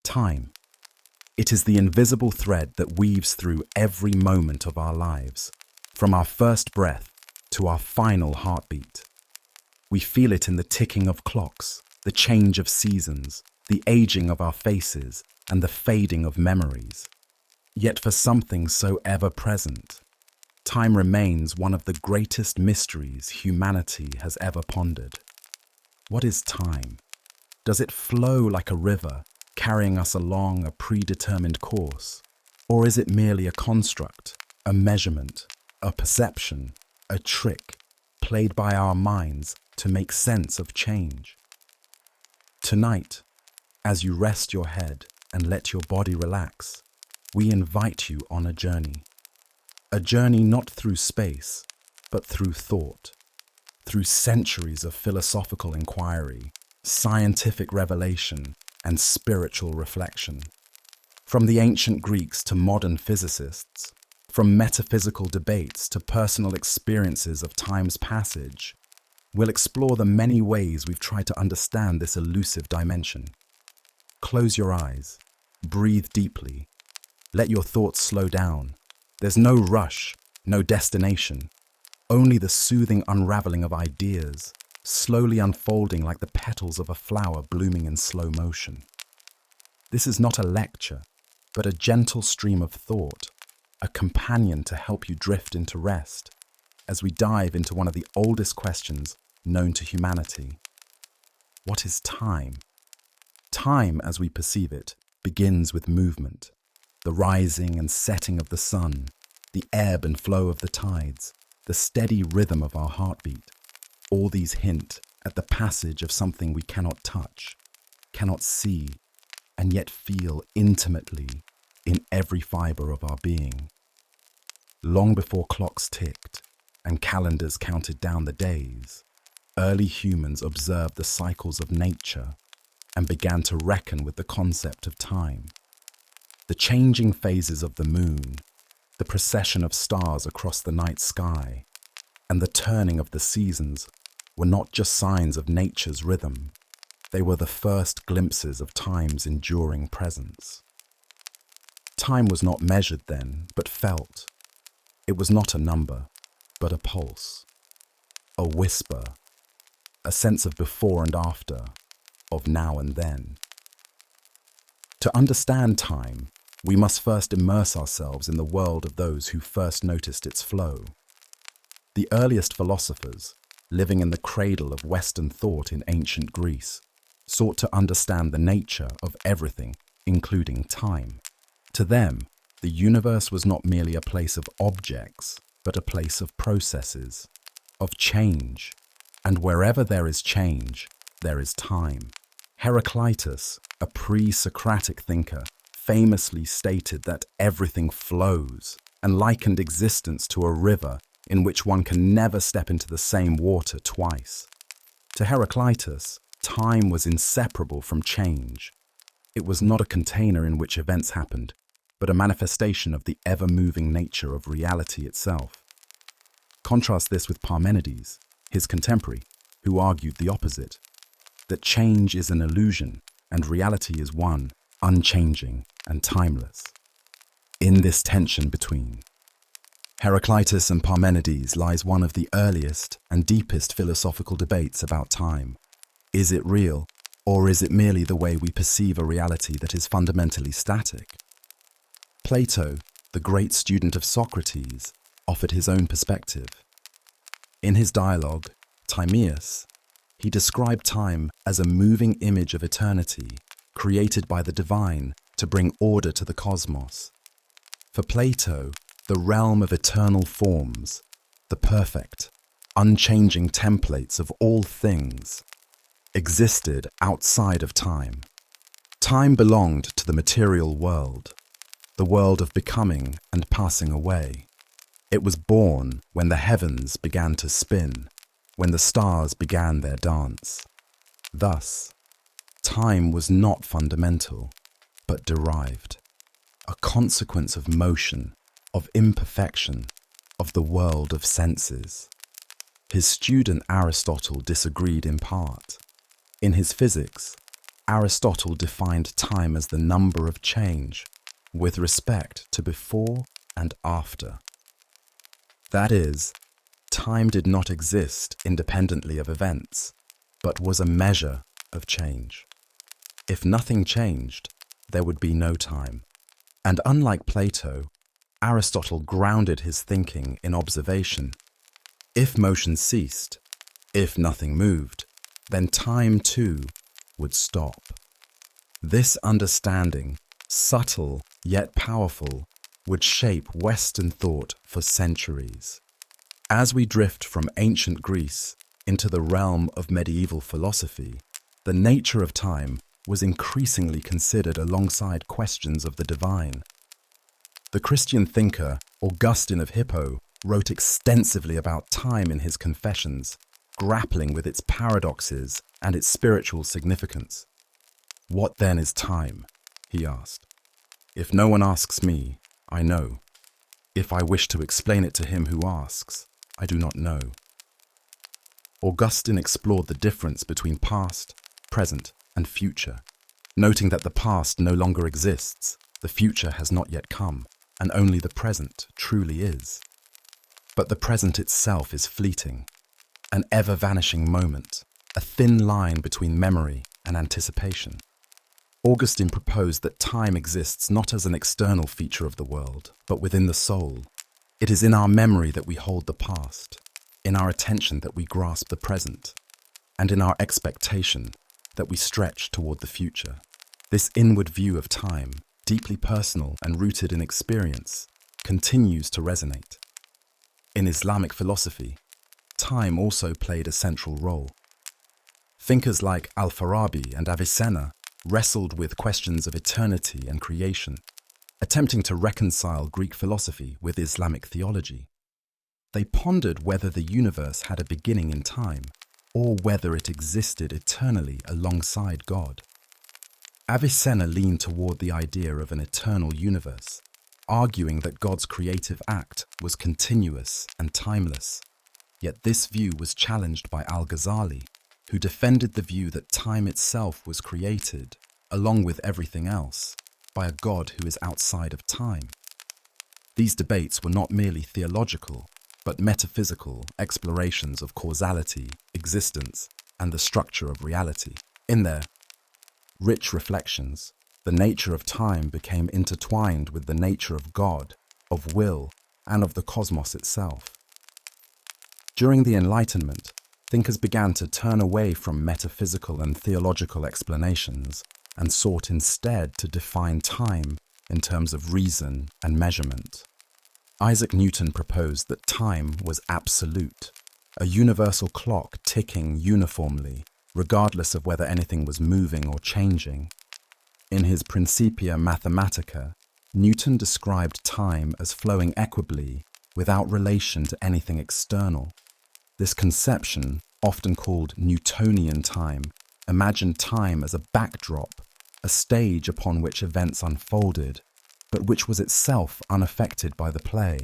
Time. It is the invisible thread that weaves through every moment of our lives, from our first breath to our final heartbeat. We feel it in the ticking of clocks, the change of seasons, the aging of our faces, and the fading of memories. Yet for something so ever-present, time remains one of the greatest mysteries humanity has ever pondered. What is time? Does it flow like a river, carrying us along a predetermined course? Or is it merely a construct, a measurement, a perception, a trick, played by our minds to make sense of change? Tonight, as you rest your head and let your body relax, we invite you on a journey. A journey not through space, but through thought, through centuries of philosophical inquiry, scientific revelation, and spiritual reflection. From the ancient Greeks to modern physicists, from metaphysical debates to personal experiences of time's passage, we'll explore the many ways we've tried to understand this elusive dimension. Close your eyes, breathe deeply, let your thoughts slow down. There's no rush, no destination, only the soothing unraveling of ideas, slowly unfolding like the petals of a flower blooming in slow motion. This is not a lecture, but a gentle stream of thought, a companion to help you drift into rest as we dive into one of the oldest questions known to humanity. What is time? Time, as we perceive it, begins with movement, the rising and setting of the sun, the ebb and flow of the tides, the steady rhythm of our heartbeat. All these hint at the passage of something we cannot touch, cannot see, and yet feel intimately in every fiber of our being. Long before clocks ticked and calendars counted down the days, early humans observed the cycles of nature and began to reckon with the concept of time. The changing phases of the moon, the procession of stars across the night sky, and the turning of the seasons were not just signs of nature's rhythm, they were the first glimpses of time's enduring presence. Time was not measured then, but felt. It was not a number, but a pulse, a whisper, a sense of before and after, of now and then. To understand time, we must first immerse ourselves in the world of those who first noticed its flow. The earliest philosophers, living in the cradle of Western thought in ancient Greece, sought to understand the nature of everything, including time. To them, the universe was not merely a place of objects, but a place of processes, of change. And wherever there is change, there is time. Heraclitus, a pre-Socratic thinker, famously stated that everything flows and likened existence to a river in which one can never step into the same water twice. To Heraclitus, time was inseparable from change. It was not a container in which events happened, but a manifestation of the ever-moving nature of reality itself. Contrast this with Parmenides, his contemporary, who argued the opposite, that change is an illusion and reality is one, unchanging and timeless. In this tension between Heraclitus and Parmenides lies one of the earliest and deepest philosophical debates about time. Is it real, or is it merely the way we perceive a reality that is fundamentally static? Plato, the great student of Socrates, offered his own perspective. In his dialogue, Timaeus, he described time as a moving image of eternity, created by the divine to bring order to the cosmos. For Plato, the realm of eternal forms, the perfect, unchanging templates of all things, existed outside of time. Time belonged to the material world, the world of becoming and passing away. It was born when the heavens began to spin, when the stars began their dance. Thus, time was not fundamental, but derived, a consequence of motion, of imperfection, of the world of senses. His student Aristotle disagreed in part. In his Physics, Aristotle defined time as the number of change, with respect to before and after. That is, time did not exist independently of events, but was a measure of change. If nothing changed, there would be no time. And unlike Plato, Aristotle grounded his thinking in observation. If motion ceased, if nothing moved, then time too would stop. This understanding, subtle yet powerful, would shape Western thought for centuries. As we drift from ancient Greece into the realm of medieval philosophy, the nature of time was increasingly considered alongside questions of the divine. The Christian thinker Augustine of Hippo wrote extensively about time in his Confessions, grappling with its paradoxes and its spiritual significance. "What then is time?" he asked. "If no one asks me, I know. If I wish to explain it to him who asks, I do not know." Augustine explored the difference between past, present, and future, noting that the past no longer exists, the future has not yet come, and only the present truly is. But the present itself is fleeting, an ever-vanishing moment, a thin line between memory and anticipation. Augustine proposed that time exists not as an external feature of the world, but within the soul. It is in our memory that we hold the past, in our attention that we grasp the present, and in our expectation that we stretch toward the future. This inward view of time, deeply personal and rooted in experience, continues to resonate. In Islamic philosophy, time also played a central role. Thinkers like Al-Farabi and Avicenna wrestled with questions of eternity and creation, attempting to reconcile Greek philosophy with Islamic theology. They pondered whether the universe had a beginning in time, or whether it existed eternally alongside God. Avicenna leaned toward the idea of an eternal universe, arguing that God's creative act was continuous and timeless. Yet this view was challenged by Al-Ghazali, who defended the view that time itself was created, along with everything else, by a God who is outside of time. These debates were not merely theological, but metaphysical explorations of causality, existence, and the structure of reality. In their rich reflections, the nature of time became intertwined with the nature of God, of will, and of the cosmos itself. During the Enlightenment, thinkers began to turn away from metaphysical and theological explanations and sought instead to define time in terms of reason and measurement. Isaac Newton proposed that time was absolute, a universal clock ticking uniformly, regardless of whether anything was moving or changing. In his Principia Mathematica, Newton described time as flowing equably without relation to anything external. This conception, often called Newtonian time, imagined time as a backdrop, a stage upon which events unfolded, but which was itself unaffected by the play.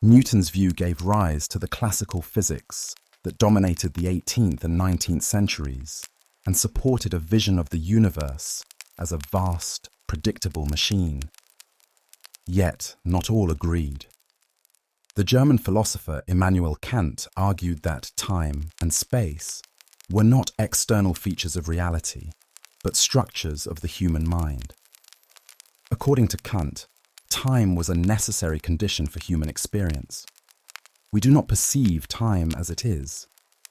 Newton's view gave rise to the classical physics that dominated the 18th and 19th centuries and supported a vision of the universe as a vast, predictable machine. Yet, not all agreed. The German philosopher Immanuel Kant argued that time and space were not external features of reality, but structures of the human mind. According to Kant, time was a necessary condition for human experience. We do not perceive time as it is,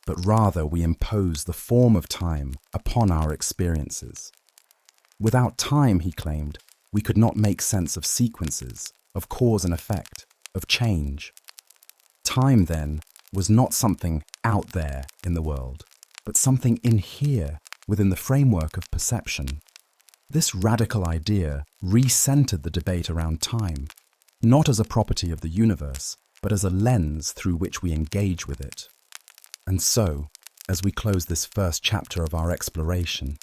but rather we impose the form of time upon our experiences. Without time, he claimed, we could not make sense of sequences, of cause and effect, of change. Time, then, was not something out there in the world, but something in here within the framework of perception. This radical idea re-centered the debate around time, not as a property of the universe, but as a lens through which we engage with it. And so, as we close this first chapter of our exploration,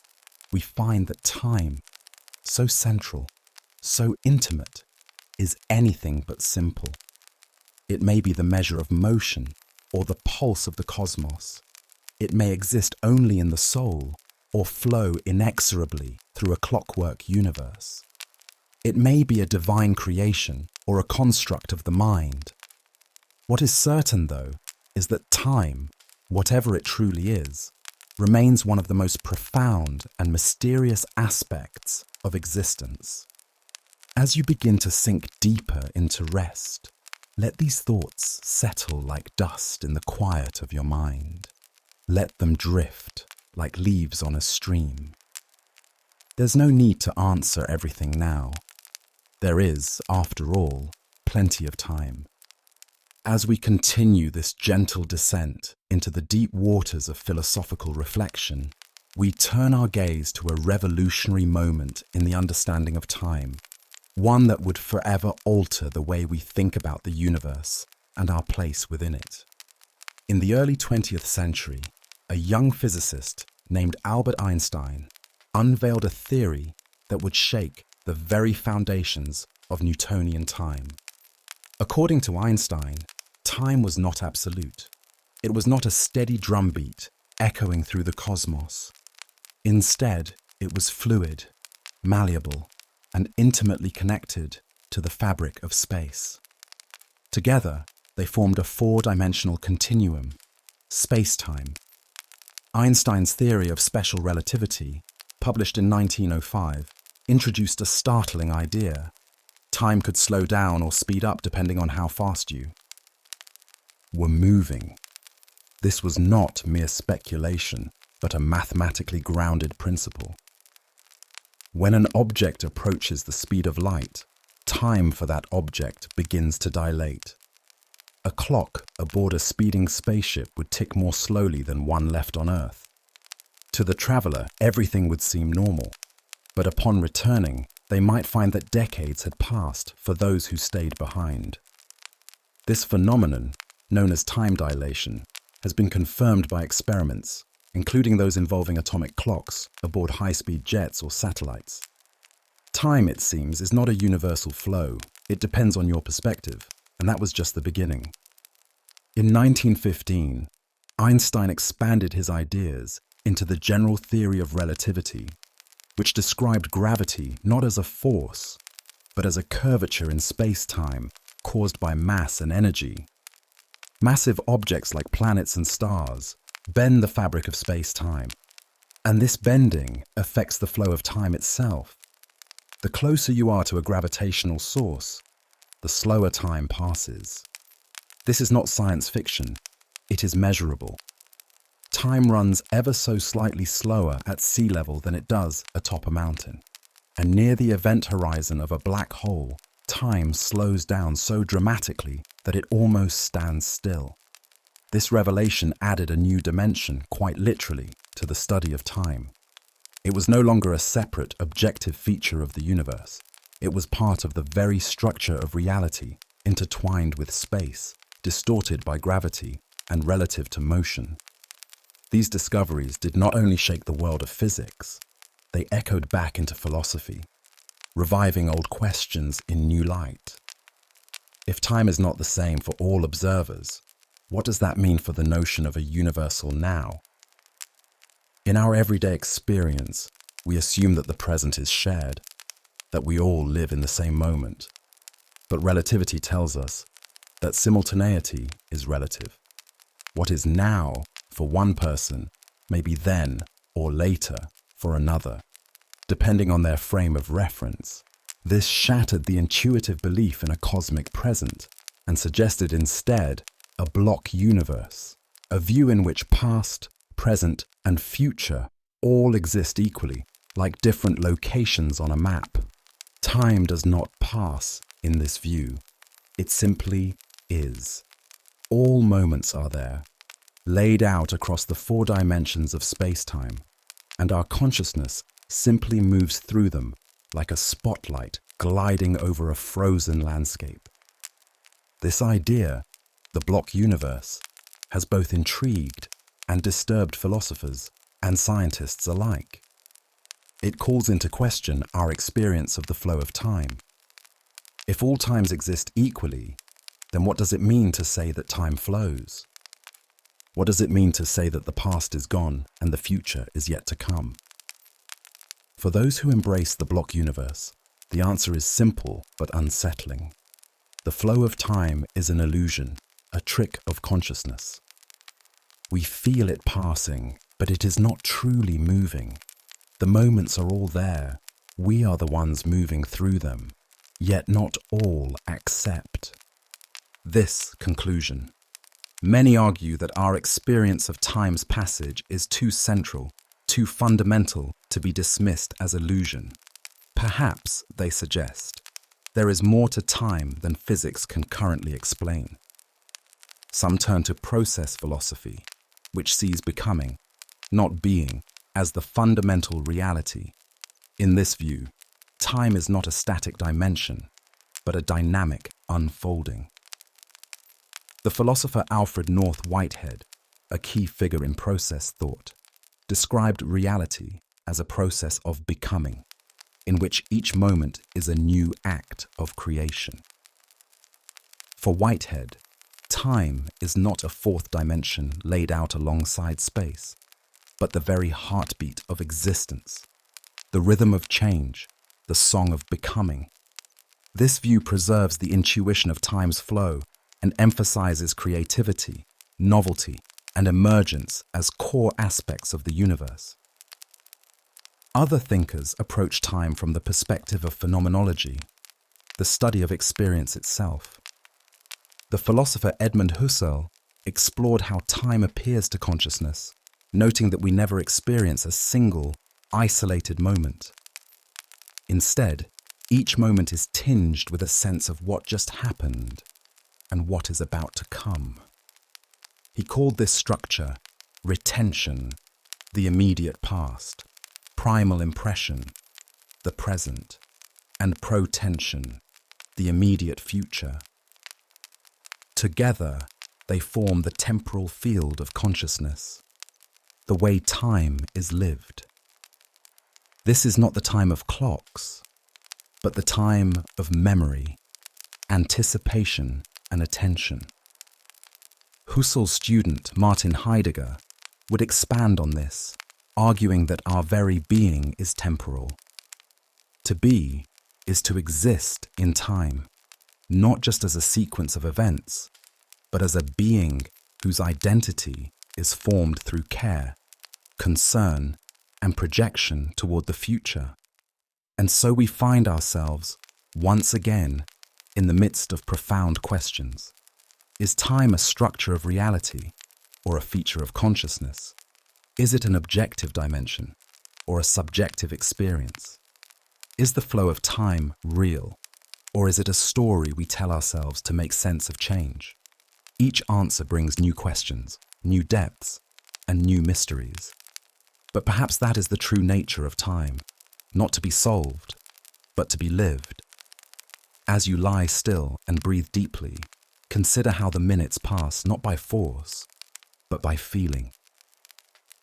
we find that time, so central, so intimate, is anything but simple. It may be the measure of motion or the pulse of the cosmos. It may exist only in the soul or flow inexorably through a clockwork universe. It may be a divine creation or a construct of the mind. What is certain, though, is that time, whatever it truly is, remains one of the most profound and mysterious aspects of existence. As you begin to sink deeper into rest, let these thoughts settle like dust in the quiet of your mind. Let them drift like leaves on a stream. There's no need to answer everything now. There is, after all, plenty of time. As we continue this gentle descent into the deep waters of philosophical reflection, we turn our gaze to a revolutionary moment in the understanding of time, one that would forever alter the way we think about the universe and our place within it. In the early 20th century, a young physicist named Albert Einstein unveiled a theory that would shake the very foundations of Newtonian time. According to Einstein, time was not absolute. It was not a steady drumbeat echoing through the cosmos. Instead, it was fluid, malleable, and intimately connected to the fabric of space. Together, they formed a four-dimensional continuum, space-time. Einstein's theory of special relativity, published in 1905, introduced a startling idea. Time could slow down or speed up depending on how fast you were moving. This was not mere speculation, but a mathematically grounded principle. When an object approaches the speed of light, time for that object begins to dilate. A clock aboard a speeding spaceship would tick more slowly than one left on Earth. To the traveler, everything would seem normal, but upon returning, they might find that decades had passed for those who stayed behind. This phenomenon, known as time dilation, has been confirmed by experiments, including those involving atomic clocks aboard high-speed jets or satellites. Time, it seems, is not a universal flow. It depends on your perspective, and that was just the beginning. In 1915, Einstein expanded his ideas into the general theory of relativity, which described gravity not as a force, but as a curvature in space-time caused by mass and energy. Massive objects like planets and stars bend the fabric of space-time, and this bending affects the flow of time itself. The closer you are to a gravitational source, the slower time passes. This is not science fiction, it is measurable. Time runs ever so slightly slower at sea level than it does atop a mountain, and near the event horizon of a black hole, time slows down so dramatically that it almost stands still. This revelation added a new dimension, quite literally, to the study of time. It was no longer a separate, objective feature of the universe. It was part of the very structure of reality, intertwined with space, distorted by gravity, and relative to motion. These discoveries did not only shake the world of physics, they echoed back into philosophy, reviving old questions in new light. If time is not the same for all observers, what does that mean for the notion of a universal now? In our everyday experience, we assume that the present is shared, that we all live in the same moment. But relativity tells us that simultaneity is relative. What is now for one person may be then or later for another, depending on their frame of reference. This shattered the intuitive belief in a cosmic present and suggested instead a block universe, a view in which past, present, and future all exist equally, like different locations on a map. Time does not pass in this view. It simply is. All moments are there, laid out across the four dimensions of space-time, and our consciousness simply moves through them like a spotlight gliding over a frozen landscape. This idea, the block universe, has both intrigued and disturbed philosophers and scientists alike. It calls into question our experience of the flow of time. If all times exist equally, then what does it mean to say that time flows? What does it mean to say that the past is gone and the future is yet to come? For those who embrace the block universe, the answer is simple but unsettling. The flow of time is an illusion, a trick of consciousness. We feel it passing, but it is not truly moving. The moments are all there. We are the ones moving through them, yet not all accept this conclusion. Many argue that our experience of time's passage is too central, too fundamental to be dismissed as illusion. Perhaps, they suggest, there is more to time than physics can currently explain. Some turn to process philosophy, which sees becoming, not being, as the fundamental reality. In this view, time is not a static dimension, but a dynamic unfolding. The philosopher Alfred North Whitehead, a key figure in process thought, described reality as a process of becoming, in which each moment is a new act of creation. For Whitehead, time is not a fourth dimension laid out alongside space, but the very heartbeat of existence, the rhythm of change, the song of becoming. This view preserves the intuition of time's flow and emphasizes creativity, novelty, and emergence as core aspects of the universe. Other thinkers approach time from the perspective of phenomenology, the study of experience itself. The philosopher Edmund Husserl explored how time appears to consciousness, noting that we never experience a single, isolated moment. Instead, each moment is tinged with a sense of what just happened and what is about to come. He called this structure retention, the immediate past, primal impression, the present, and protension, the immediate future. Together, they form the temporal field of consciousness, the way time is lived. This is not the time of clocks, but the time of memory, anticipation, and attention. Husserl's student, Martin Heidegger, would expand on this, arguing that our very being is temporal. To be is to exist in time, not just as a sequence of events, but as a being whose identity is formed through care, concern, and projection toward the future. And so we find ourselves, once again, in the midst of profound questions. Is time a structure of reality or a feature of consciousness? Is it an objective dimension or a subjective experience? Is the flow of time real, or is it a story we tell ourselves to make sense of change? Each answer brings new questions, new depths, and new mysteries. But perhaps that is the true nature of time, not to be solved, but to be lived. As you lie still and breathe deeply, consider how the minutes pass not by force, but by feeling.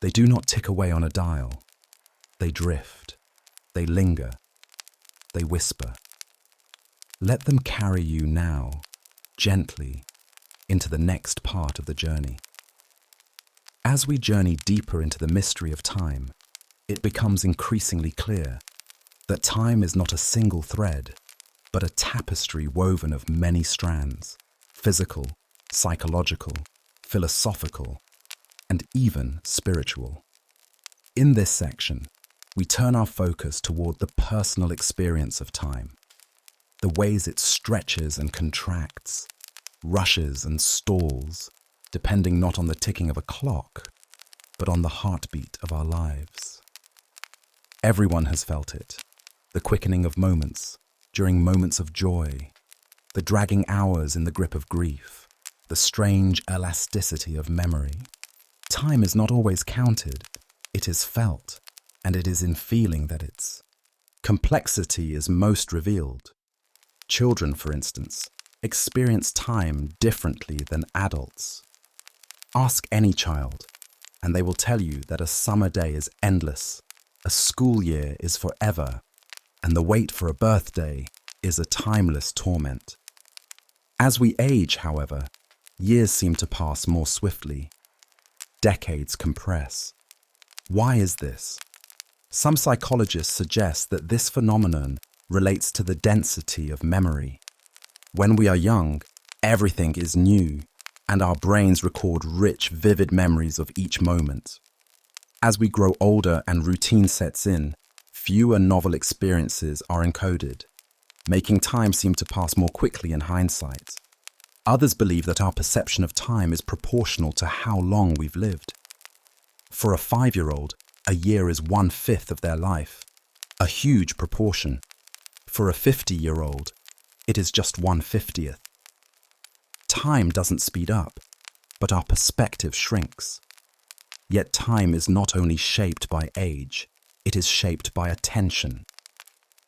They do not tick away on a dial. They drift. They linger. They whisper. Let them carry you now, gently, into the next part of the journey. As we journey deeper into the mystery of time, it becomes increasingly clear that time is not a single thread, but a tapestry woven of many strands, physical, psychological, philosophical, and even spiritual. In this section, we turn our focus toward the personal experience of time, the ways it stretches and contracts, rushes and stalls, depending not on the ticking of a clock, but on the heartbeat of our lives. Everyone has felt it, the quickening of moments, during moments of joy, the dragging hours in the grip of grief, the strange elasticity of memory. Time is not always counted, it is felt, and it is in feeling that its complexity is most revealed. Children, for instance, experience time differently than adults. Ask any child, and they will tell you that a summer day is endless, a school year is forever, and the wait for a birthday is a timeless torment. As we age, however, years seem to pass more swiftly. decades compress. Why is this? Some psychologists suggest that this phenomenon relates to the density of memory. When we are young, everything is new, and our brains record rich, vivid memories of each moment. As we grow older and routine sets in, fewer novel experiences are encoded, making time seem to pass more quickly in hindsight. Others believe that our perception of time is proportional to how long we've lived. For a 5-year-old, a year is 1/5 of their life, a huge proportion. For a 50-year-old, it is just 1/50th. Time doesn't speed up, but our perspective shrinks. Yet time is not only shaped by age, it is shaped by attention.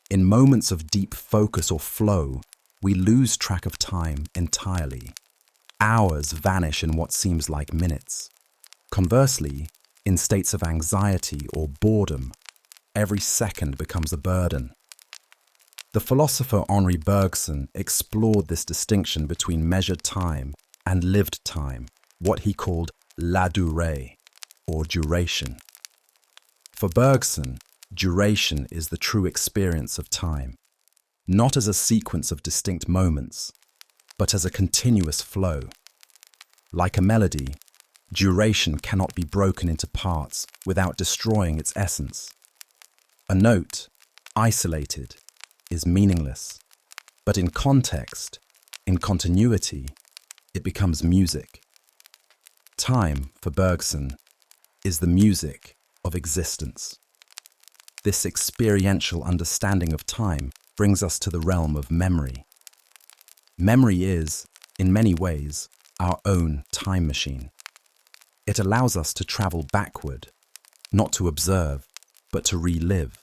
In moments of deep focus or flow, we lose track of time entirely. Hours vanish in what seems like minutes. Conversely, in states of anxiety or boredom, every second becomes a burden. The philosopher Henri Bergson explored this distinction between measured time and lived time, what he called la durée, or duration. For Bergson, duration is the true experience of time, not as a sequence of distinct moments, but as a continuous flow. Like a melody, duration cannot be broken into parts without destroying its essence. A note, isolated, is meaningless, but in context, in continuity, it becomes music. Time, for Bergson, is the music of existence. This experiential understanding of time brings us to the realm of memory. Memory is, in many ways, our own time machine. It allows us to travel backward, not to observe, but to relive.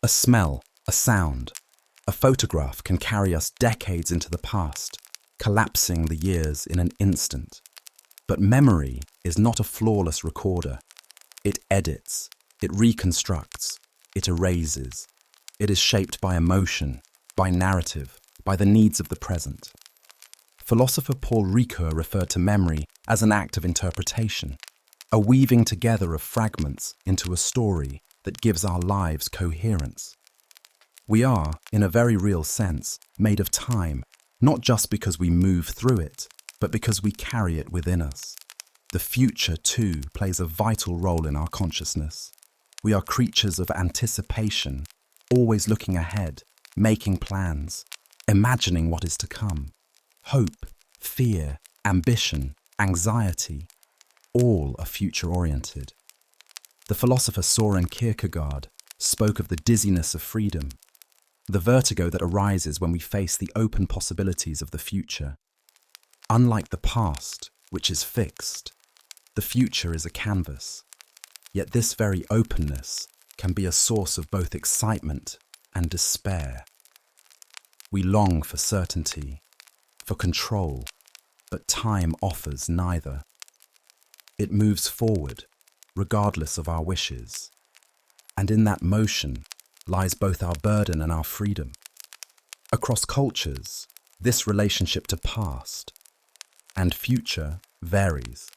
A smell, a sound, a photograph can carry us decades into the past, collapsing the years in an instant. But memory is not a flawless recorder. It edits, it reconstructs, it erases. It is shaped by emotion, by narrative, by the needs of the present. Philosopher Paul Ricoeur referred to memory as an act of interpretation, a weaving together of fragments into a story that gives our lives coherence. We are, in a very real sense, made of time, not just because we move through it, but because we carry it within us. The future, too, plays a vital role in our consciousness. We are creatures of anticipation, always looking ahead, making plans, imagining what is to come. Hope, fear, ambition, anxiety, all are future-oriented. The philosopher Soren Kierkegaard spoke of the dizziness of freedom, the vertigo that arises when we face the open possibilities of the future. Unlike the past, which is fixed, the future is a canvas. Yet this very openness can be a source of both excitement and despair. We long for certainty, for control, but time offers neither. It moves forward, regardless of our wishes. And in that motion lies both our burden and our freedom. Across cultures, this relationship to past and future varies.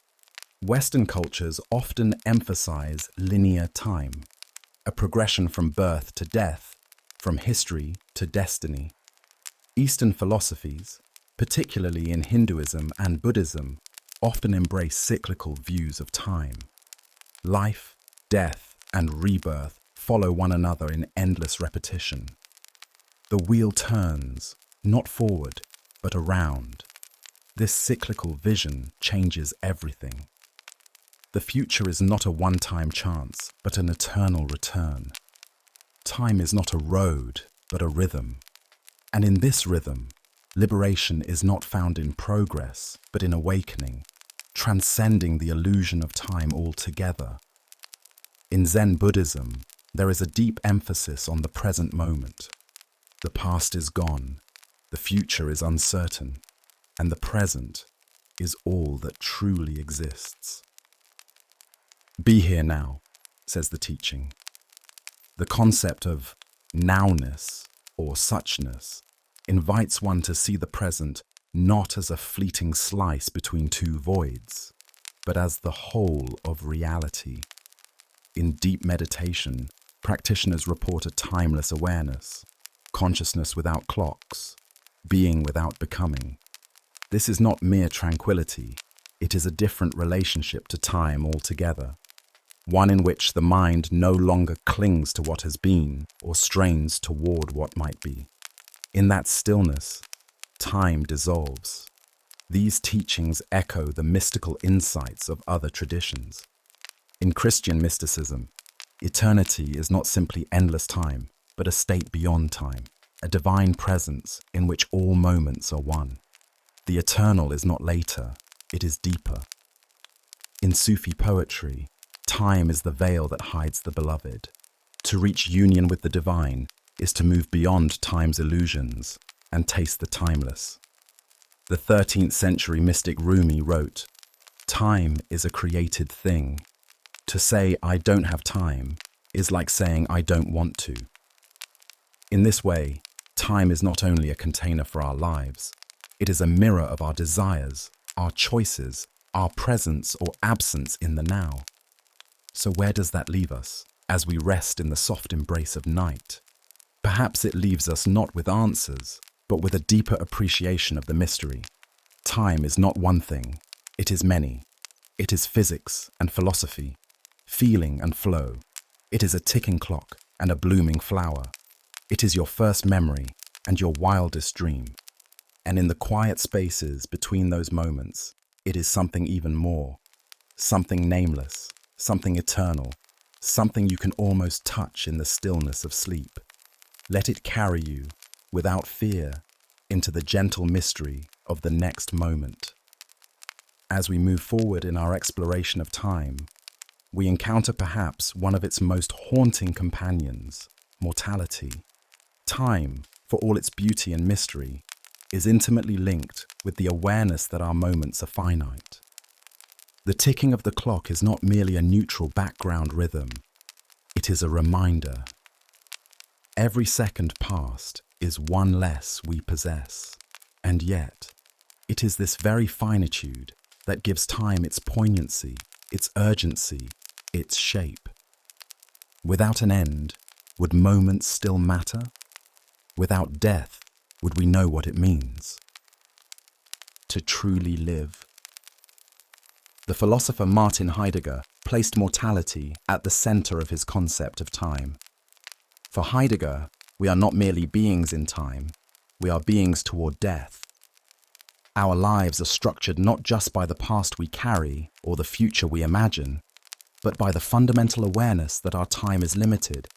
Western cultures often emphasize linear time, a progression from birth to death, from history to destiny. Eastern philosophies, particularly in Hinduism and Buddhism, often embrace cyclical views of time. Life, death, and rebirth follow one another in endless repetition. The wheel turns, not forward, but around. This cyclical vision changes everything. The future is not a one-time chance, but an eternal return. Time is not a road, but a rhythm. And in this rhythm, liberation is not found in progress, but in awakening, transcending the illusion of time altogether. In Zen Buddhism, there is a deep emphasis on the present moment. The past is gone, the future is uncertain, and the present is all that truly exists. Be here now, says the teaching. The concept of nowness or suchness invites one to see the present not as a fleeting slice between two voids, but as the whole of reality. In deep meditation, practitioners report a timeless awareness, consciousness without clocks, being without becoming. This is not mere tranquility, it is a different relationship to time altogether, one in which the mind no longer clings to what has been or strains toward what might be. In that stillness, time dissolves. These teachings echo the mystical insights of other traditions. In Christian mysticism, eternity is not simply endless time, but a state beyond time, a divine presence in which all moments are one. The eternal is not later, it is deeper. In Sufi poetry, time is the veil that hides the beloved. To reach union with the divine is to move beyond time's illusions and taste the timeless. The 13th century mystic Rumi wrote, "Time is a created thing. To say I don't have time is like saying I don't want to." In this way, time is not only a container for our lives, it is a mirror of our desires, our choices, our presence or absence in the now. So where does that leave us as we rest in the soft embrace of night? Perhaps it leaves us not with answers, but with a deeper appreciation of the mystery. Time is not one thing, it is many. It is physics and philosophy, feeling and flow. It is a ticking clock and a blooming flower. It is your first memory and your wildest dream. And in the quiet spaces between those moments, it is something even more, something nameless, something eternal, something you can almost touch in the stillness of sleep. Let it carry you, without fear, into the gentle mystery of the next moment. As we move forward in our exploration of time, we encounter perhaps one of its most haunting companions, mortality. Time, for all its beauty and mystery, is intimately linked with the awareness that our moments are finite. The ticking of the clock is not merely a neutral background rhythm, it is a reminder. Every second past is one less we possess, and yet, it is this very finitude that gives time its poignancy, its urgency, its shape. Without an end, would moments still matter? Without death, would we know what it means to truly live? The philosopher Martin Heidegger placed mortality at the center of his concept of time. For Heidegger, we are not merely beings in time, we are beings toward death. Our lives are structured not just by the past we carry or the future we imagine, but by the fundamental awareness that our time is limited.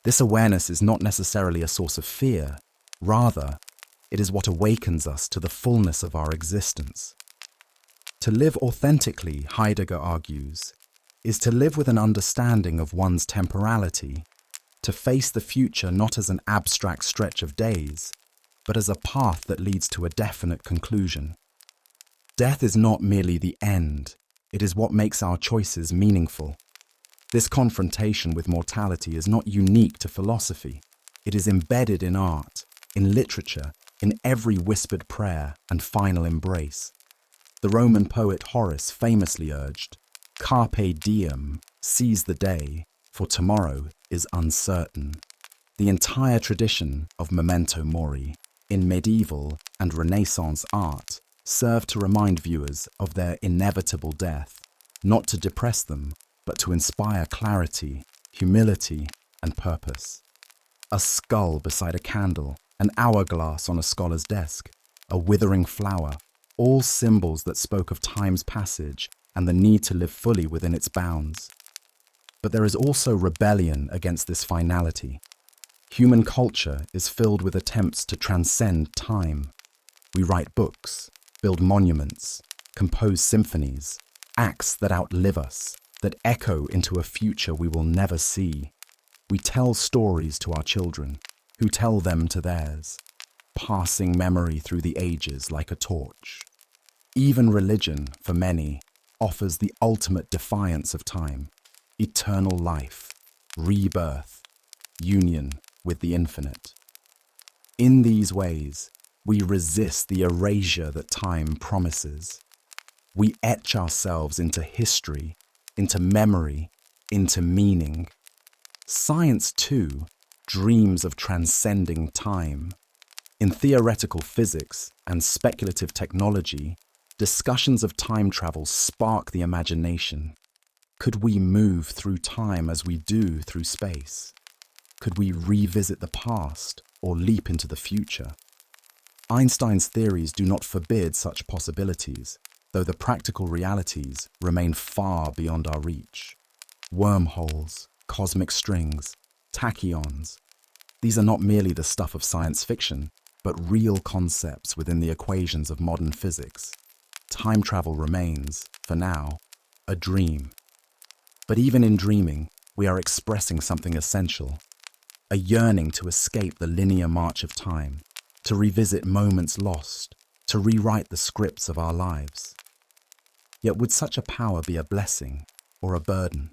This awareness is not necessarily a source of fear, rather, it is what awakens us to the fullness of our existence. To live authentically, Heidegger argues, is to live with an understanding of one's temporality, to face the future not as an abstract stretch of days, but as a path that leads to a definite conclusion. Death is not merely the end, it is what makes our choices meaningful. This confrontation with mortality is not unique to philosophy. It is embedded in art, in literature, in every whispered prayer and final embrace. The Roman poet Horace famously urged, "Carpe diem, seize the day, for tomorrow is uncertain." The entire tradition of memento mori in medieval and Renaissance art served to remind viewers of their inevitable death, not to depress them, but to inspire clarity, humility, and purpose. A skull beside a candle, an hourglass on a scholar's desk, a withering flower, all symbols that spoke of time's passage and the need to live fully within its bounds. But there is also rebellion against this finality. Human culture is filled with attempts to transcend time. We write books, build monuments, compose symphonies, acts that outlive us, that echo into a future we will never see. We tell stories to our children, who tell them to theirs, passing memory through the ages like a torch. Even religion, for many, offers the ultimate defiance of time, eternal life, rebirth, union with the infinite. In these ways, we resist the erasure that time promises. We etch ourselves into history, into memory, into meaning. Science, too, dreams of transcending time. In theoretical physics and speculative technology, discussions of time travel spark the imagination. Could we move through time as we do through space? Could we revisit the past or leap into the future? Einstein's theories do not forbid such possibilities, though the practical realities remain far beyond our reach. Wormholes, cosmic strings, tachyons. These are not merely the stuff of science fiction, but real concepts within the equations of modern physics. Time travel remains, for now, a dream. But even in dreaming, we are expressing something essential. A yearning to escape the linear march of time, to revisit moments lost, to rewrite the scripts of our lives. Yet would such a power be a blessing or a burden?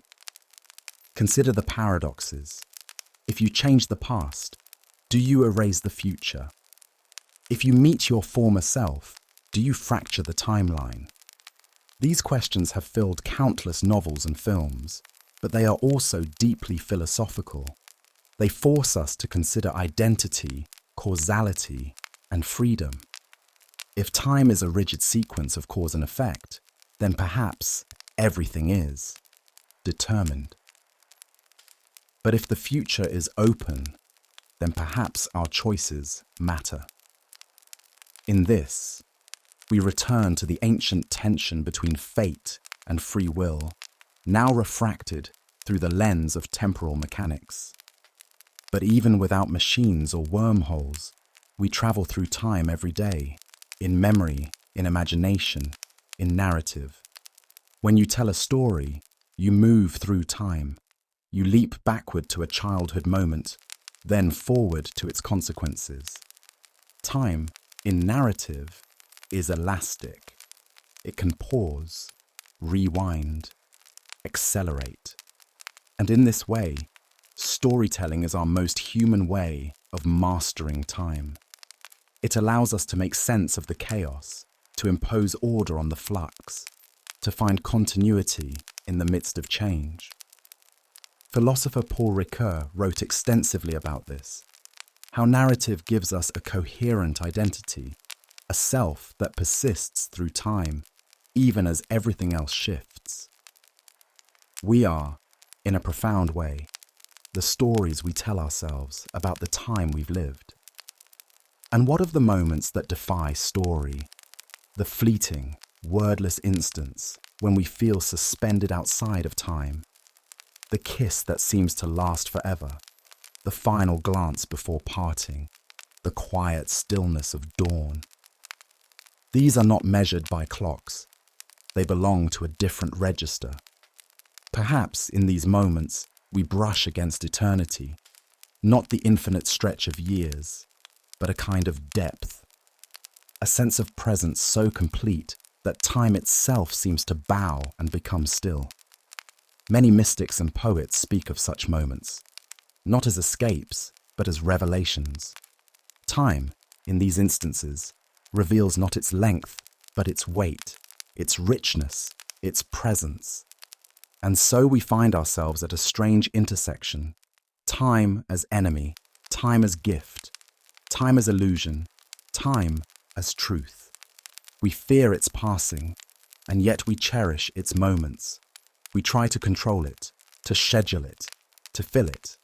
Consider the paradoxes. If you change the past, do you erase the future? If you meet your former self, do you fracture the timeline? These questions have filled countless novels and films, but they are also deeply philosophical. They force us to consider identity, causality, and freedom. If time is a rigid sequence of cause and effect, then perhaps everything is determined. But if the future is open, then perhaps our choices matter. In this, we return to the ancient tension between fate and free will, now refracted through the lens of temporal mechanics. But even without machines or wormholes, we travel through time every day, in memory, in imagination, in narrative. When you tell a story, you move through time. You leap backward to a childhood moment, then forward to its consequences. Time, in narrative, is elastic. It can pause, rewind, accelerate. And in this way, storytelling is our most human way of mastering time. It allows us to make sense of the chaos, to impose order on the flux, to find continuity in the midst of change. Philosopher Paul Ricoeur wrote extensively about this, how narrative gives us a coherent identity, a self that persists through time, even as everything else shifts. We are, in a profound way, the stories we tell ourselves about the time we've lived. And what of the moments that defy story? The fleeting, wordless instants when we feel suspended outside of time. The kiss that seems to last forever. The final glance before parting. The quiet stillness of dawn. These are not measured by clocks. They belong to a different register. Perhaps in these moments we brush against eternity, not the infinite stretch of years, but a kind of depth, a sense of presence so complete that time itself seems to bow and become still. Many mystics and poets speak of such moments, not as escapes, but as revelations. Time, in these instances, reveals not its length, but its weight, its richness, its presence. And so we find ourselves at a strange intersection, time as enemy, time as gift, time as illusion, time as truth. We fear its passing, and yet we cherish its moments. We try to control it, to schedule it, to fill it,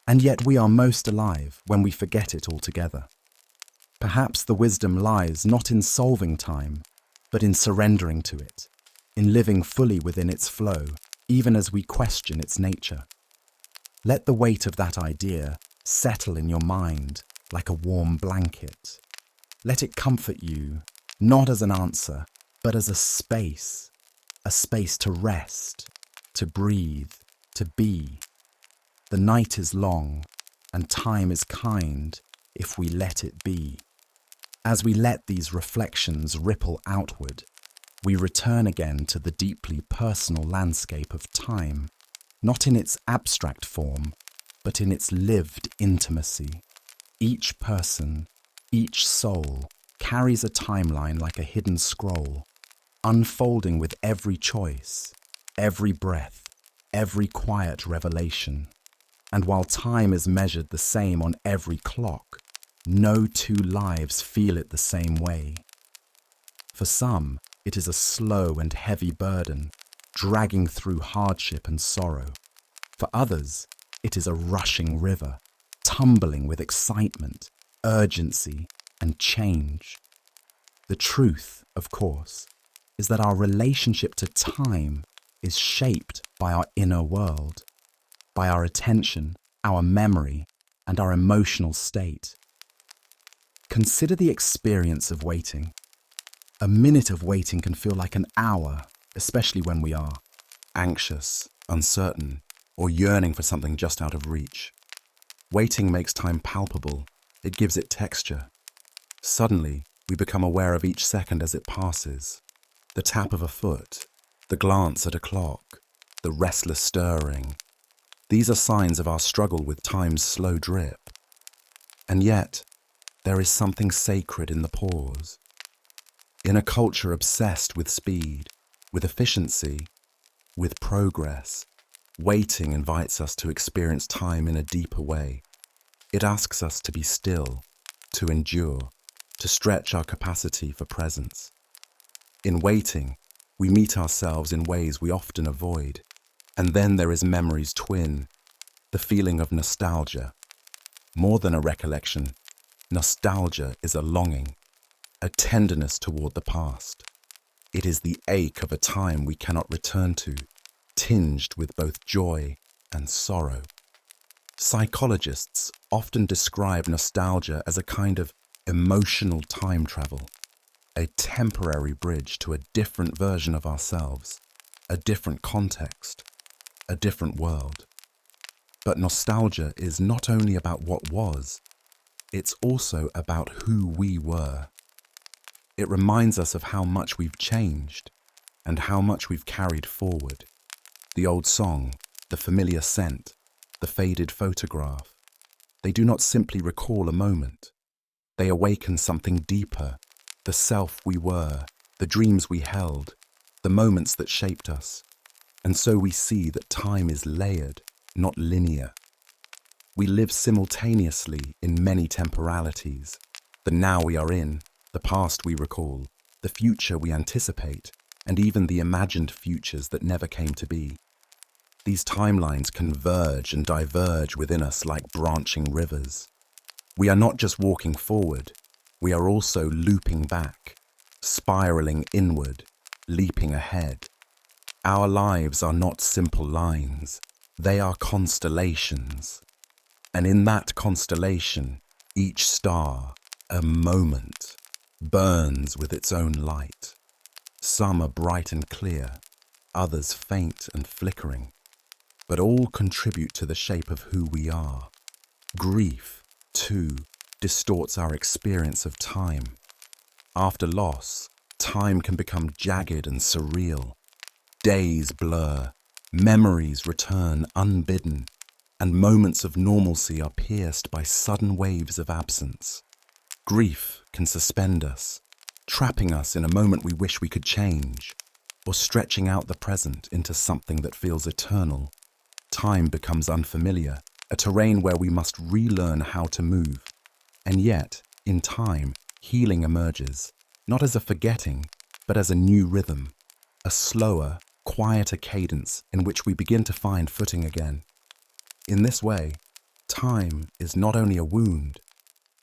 and yet we are most alive when we forget it altogether. Perhaps the wisdom lies not in solving time, but in surrendering to it, in living fully within its flow, even as we question its nature. Let the weight of that idea settle in your mind like a warm blanket. Let it comfort you, not as an answer, but as a space to rest, to breathe, to be. The night is long, and time is kind if we let it be. As we let these reflections ripple outward, we return again to the deeply personal landscape of time, not in its abstract form, but in its lived intimacy. Each person, each soul, carries a timeline like a hidden scroll, unfolding with every choice, every breath, every quiet revelation. And while time is measured the same on every clock, no two lives feel it the same way. For some, it is a slow and heavy burden, dragging through hardship and sorrow. For others, it is a rushing river, tumbling with excitement, urgency, and change. The truth, of course, is that our relationship to time is shaped by our inner world, by our attention, our memory, and our emotional state. Consider the experience of waiting. A minute of waiting can feel like an hour, especially when we are anxious, uncertain, or yearning for something just out of reach. Waiting makes time palpable. It gives it texture. Suddenly, we become aware of each second as it passes. The tap of a foot, the glance at a clock, the restless stirring. These are signs of our struggle with time's slow drip. And yet, there is something sacred in the pause. In a culture obsessed with speed, with efficiency, with progress, waiting invites us to experience time in a deeper way. It asks us to be still, to endure, to stretch our capacity for presence. In waiting, we meet ourselves in ways we often avoid. And then there is memory's twin, the feeling of nostalgia. More than a recollection, nostalgia is a longing, a tenderness toward the past. It is the ache of a time we cannot return to, tinged with both joy and sorrow. Psychologists often describe nostalgia as a kind of emotional time travel, a temporary bridge to a different version of ourselves, a different context, a different world. But nostalgia is not only about what was, it's also about who we were. It reminds us of how much we've changed and how much we've carried forward. The old song, the familiar scent, the faded photograph. They do not simply recall a moment. They awaken something deeper, the self we were, the dreams we held, the moments that shaped us. And so we see that time is layered, not linear. We live simultaneously in many temporalities. The now we are in, the past we recall, the future we anticipate, and even the imagined futures that never came to be. These timelines converge and diverge within us like branching rivers. We are not just walking forward, we are also looping back, spiraling inward, leaping ahead. Our lives are not simple lines, they are constellations. And in that constellation, each star, a moment, burns with its own light. Some are bright and clear, others faint and flickering, but all contribute to the shape of who we are. Grief, too, distorts our experience of time. After loss, time can become jagged and surreal. Days blur, memories return unbidden, and moments of normalcy are pierced by sudden waves of absence. Grief can suspend us, trapping us in a moment we wish we could change, or stretching out the present into something that feels eternal. Time becomes unfamiliar, a terrain where we must relearn how to move. And yet, in time, healing emerges, not as a forgetting, but as a new rhythm, a slower, quieter cadence in which we begin to find footing again. In this way, time is not only a wound,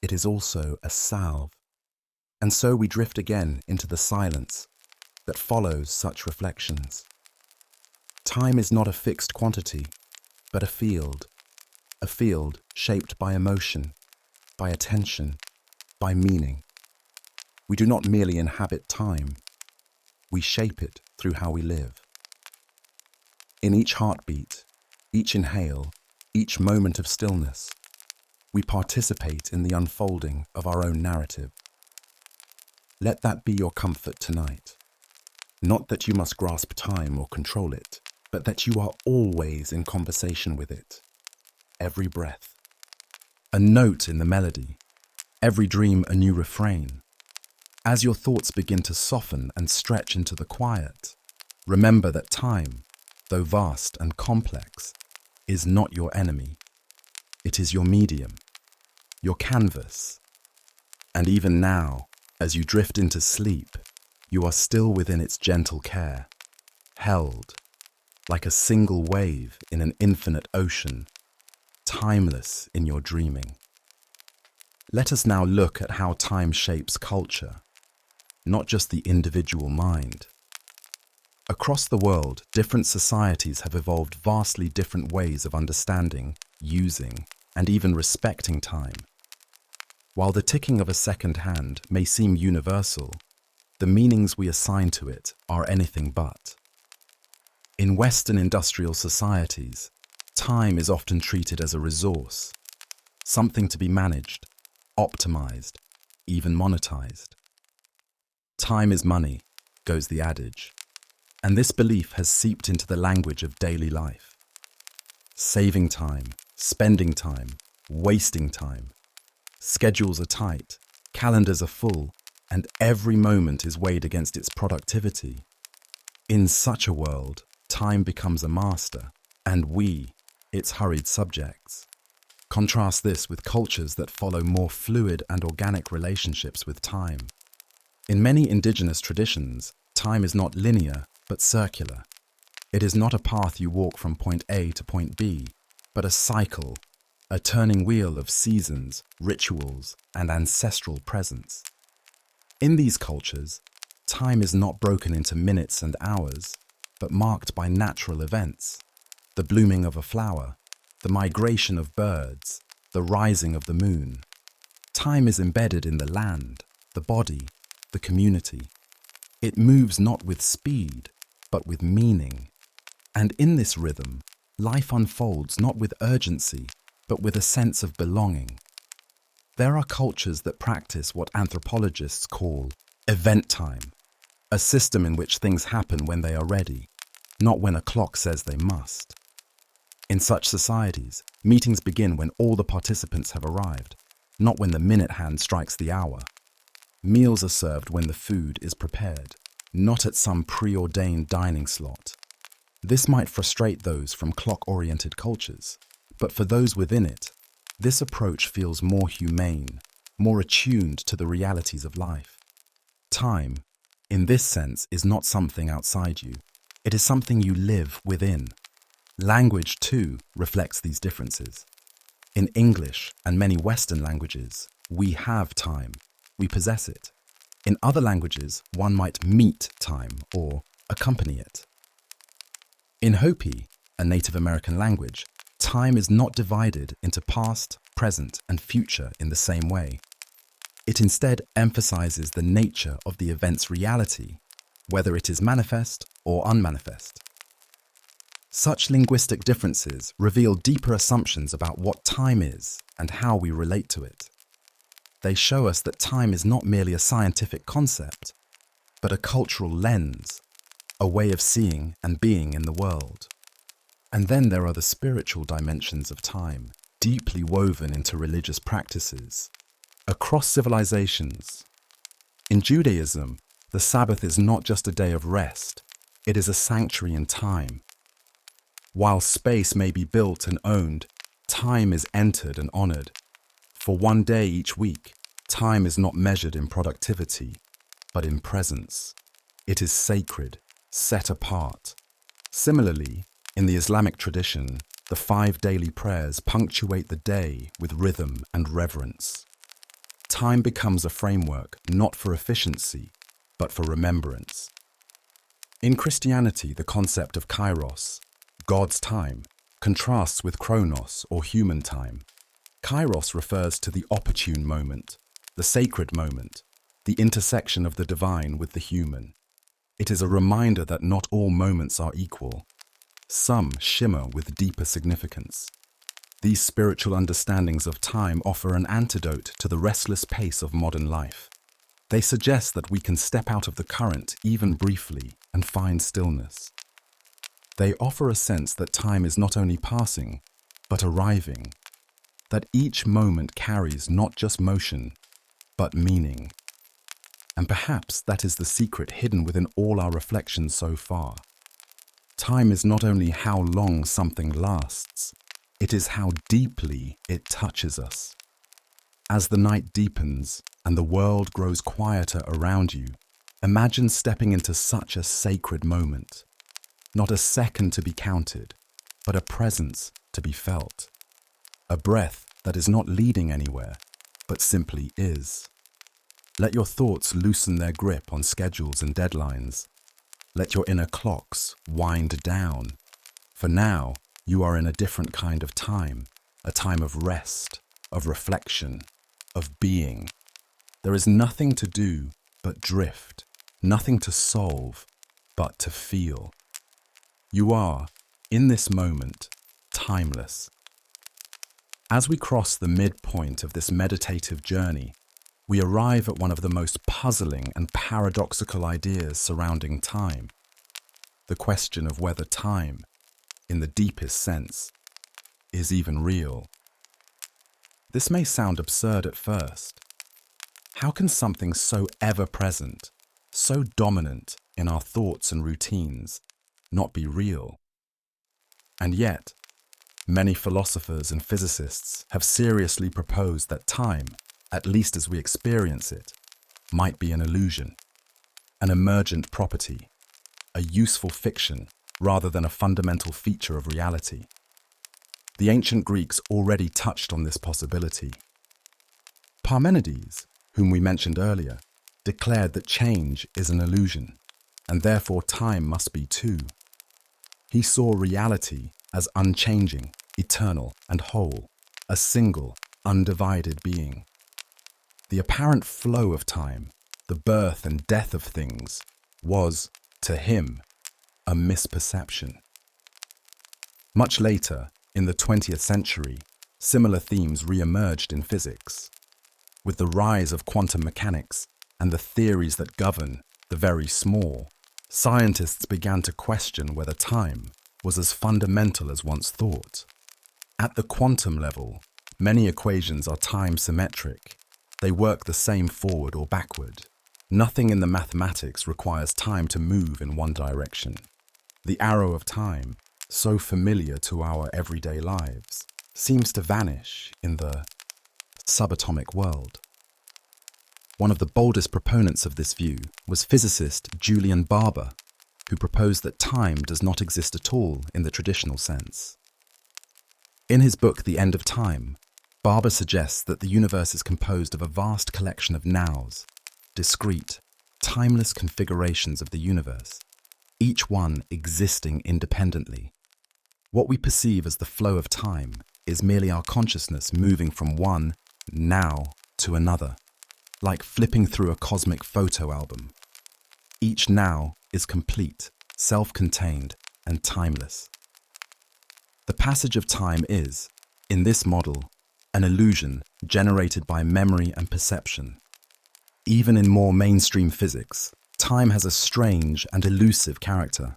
it is also a salve. And so we drift again into the silence that follows such reflections. Time is not a fixed quantity, but a field shaped by emotion, by attention, by meaning. We do not merely inhabit time, we shape it through how we live. In each heartbeat, each inhale, each moment of stillness, we participate in the unfolding of our own narrative. Let that be your comfort tonight. Not that you must grasp time or control it, but that you are always in conversation with it. Every breath, a note in the melody, every dream a new refrain. As your thoughts begin to soften and stretch into the quiet, remember that time, though vast and complex, is not your enemy. It is your medium, your canvas. And even now, as you drift into sleep, you are still within its gentle care, held like a single wave in an infinite ocean, timeless in your dreaming. Let us now look at how time shapes culture, not just the individual mind. Across the world, different societies have evolved vastly different ways of understanding, using, and even respecting time. While the ticking of a second hand may seem universal, the meanings we assign to it are anything but. In Western industrial societies, time is often treated as a resource, something to be managed, optimized, even monetized. Time is money, goes the adage, and this belief has seeped into the language of daily life. Saving time, spending time, wasting time. Schedules are tight, calendars are full, and every moment is weighed against its productivity. In such a world, time becomes a master, and we, its hurried subjects. Contrast this with cultures that follow more fluid and organic relationships with time. In many indigenous traditions, time is not linear, but circular. It is not a path you walk from point A to point B, but a cycle, a turning wheel of seasons, rituals, and ancestral presence. In these cultures, time is not broken into minutes and hours, but marked by natural events, the blooming of a flower, the migration of birds, the rising of the moon. Time is embedded in the land, the body, the community. It moves not with speed, but with meaning. And in this rhythm, life unfolds not with urgency, but with a sense of belonging. There are cultures that practice what anthropologists call event time, a system in which things happen when they are ready, not when a clock says they must. In such societies, meetings begin when all the participants have arrived, not when the minute hand strikes the hour. Meals are served when the food is prepared, not at some preordained dining slot. This might frustrate those from clock-oriented cultures, but for those within it, this approach feels more humane, more attuned to the realities of life. Time, in this sense, is not something outside you. It is something you live within. Language, too, reflects these differences. In English and many Western languages, we have time. We possess it. In other languages, one might meet time or accompany it. In Hopi, a Native American language, time is not divided into past, present, and future in the same way. It instead emphasizes the nature of the event's reality, whether it is manifest or unmanifest. Such linguistic differences reveal deeper assumptions about what time is and how we relate to it. They show us that time is not merely a scientific concept, but a cultural lens, a way of seeing and being in the world. And then there are the spiritual dimensions of time, deeply woven into religious practices, across civilizations. In Judaism, the Sabbath is not just a day of rest, it is a sanctuary in time. While space may be built and owned, time is entered and honored. For one day each week, time is not measured in productivity, but in presence. It is sacred, set apart. Similarly, in the Islamic tradition, the 5 daily prayers punctuate the day with rhythm and reverence. Time becomes a framework not for efficiency, but for remembrance. In Christianity, the concept of kairos, God's time, contrasts with chronos or human time. Kairos refers to the opportune moment, the sacred moment, the intersection of the divine with the human. It is a reminder that not all moments are equal. Some shimmer with deeper significance. These spiritual understandings of time offer an antidote to the restless pace of modern life. They suggest that we can step out of the current even briefly and find stillness. They offer a sense that time is not only passing, but arriving, that each moment carries not just motion, but meaning. And perhaps that is the secret hidden within all our reflections so far. Time is not only how long something lasts, it is how deeply it touches us. As the night deepens and the world grows quieter around you, imagine stepping into such a sacred moment. Not a second to be counted, but a presence to be felt. A breath that is not leading anywhere, but simply is. Let your thoughts loosen their grip on schedules and deadlines. Let your inner clocks wind down. For now, you are in a different kind of time, a time of rest, of reflection, of being. There is nothing to do but drift, nothing to solve but to feel. You are, in this moment, timeless. As we cross the midpoint of this meditative journey, we arrive at one of the most puzzling and paradoxical ideas surrounding time. The question of whether time, in the deepest sense, is even real. This may sound absurd at first. How can something so ever-present, so dominant in our thoughts and routines, not be real? And yet, many philosophers and physicists have seriously proposed that time, at least as we experience it, might be an illusion, an emergent property, a useful fiction rather than a fundamental feature of reality. The ancient Greeks already touched on this possibility. Parmenides, whom we mentioned earlier, declared that change is an illusion, and therefore time must be too. He saw reality as unchanging, eternal, and whole, a single, undivided being. The apparent flow of time, the birth and death of things, was, to him, a misperception. Much later, in the 20th century, similar themes re-emerged in physics. With the rise of quantum mechanics and the theories that govern the very small, scientists began to question whether time was as fundamental as once thought. At the quantum level, many equations are time-symmetric. They work the same forward or backward. Nothing in the mathematics requires time to move in one direction. The arrow of time, so familiar to our everyday lives, seems to vanish in the subatomic world. One of the boldest proponents of this view was physicist Julian Barber, who proposed that time does not exist at all in the traditional sense. In his book, The End of Time, Barber suggests that the universe is composed of a vast collection of nows, discrete, timeless configurations of the universe, each one existing independently. What we perceive as the flow of time is merely our consciousness moving from one now to another, like flipping through a cosmic photo album. Each now is complete, self-contained, and timeless. The passage of time is, in this model, an illusion generated by memory and perception. Even in more mainstream physics, time has a strange and elusive character.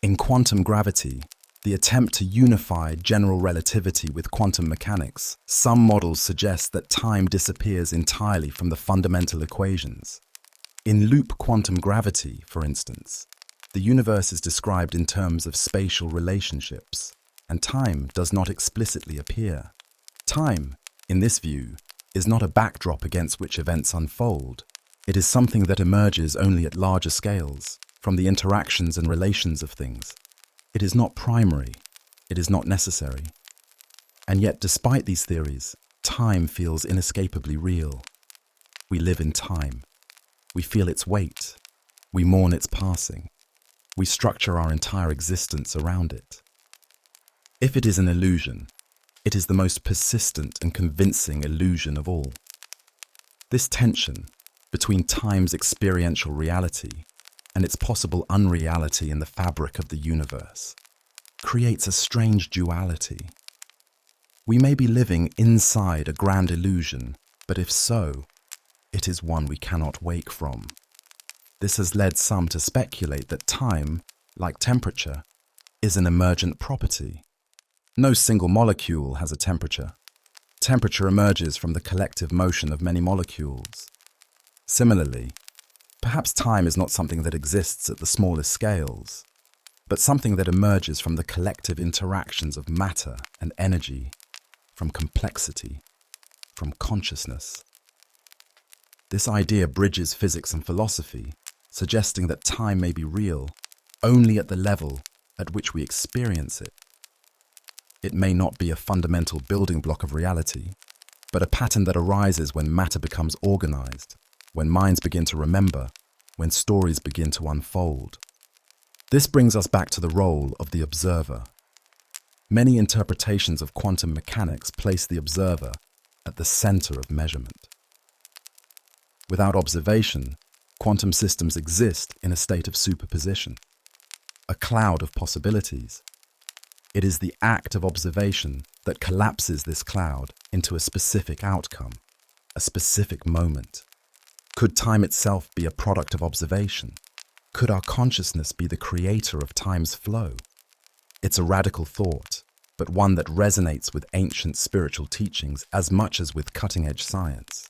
In quantum gravity, the attempt to unify general relativity with quantum mechanics, some models suggest that time disappears entirely from the fundamental equations. In loop quantum gravity, for instance, the universe is described in terms of spatial relationships, and time does not explicitly appear. Time, in this view, is not a backdrop against which events unfold. It is something that emerges only at larger scales, from the interactions and relations of things. It is not primary. It is not necessary. And yet, despite these theories, time feels inescapably real. We live in time. We feel its weight. We mourn its passing. We structure our entire existence around it. If it is an illusion, it is the most persistent and convincing illusion of all. This tension between time's experiential reality and its possible unreality in the fabric of the universe creates a strange duality. We may be living inside a grand illusion, but if so, it is one we cannot wake from. This has led some to speculate that time, like temperature, is an emergent property. No single molecule has a temperature. Temperature emerges from the collective motion of many molecules. Similarly, Perhaps time is not something that exists at the smallest scales, but something that emerges from the collective interactions of matter and energy, from complexity, from consciousness. This idea bridges physics and philosophy, suggesting that time may be real only at the level at which we experience it. It may not be a fundamental building block of reality, but a pattern that arises when matter becomes organized, when minds begin to remember, when stories begin to unfold. This brings us back to the role of the observer. Many interpretations of quantum mechanics place the observer at the center of measurement. Without observation, quantum systems exist in a state of superposition, a cloud of possibilities. It is the act of observation that collapses this cloud into a specific outcome, a specific moment. Could time itself be a product of observation? Could our consciousness be the creator of time's flow? It's a radical thought, but one that resonates with ancient spiritual teachings as much as with cutting-edge science.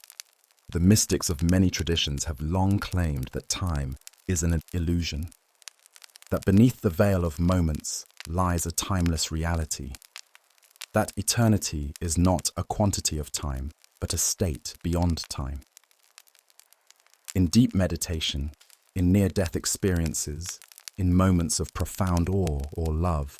The mystics of many traditions have long claimed that time is an illusion, that beneath the veil of moments lies a timeless reality, that eternity is not a quantity of time, but a state beyond time. In deep meditation, in near-death experiences, in moments of profound awe or love,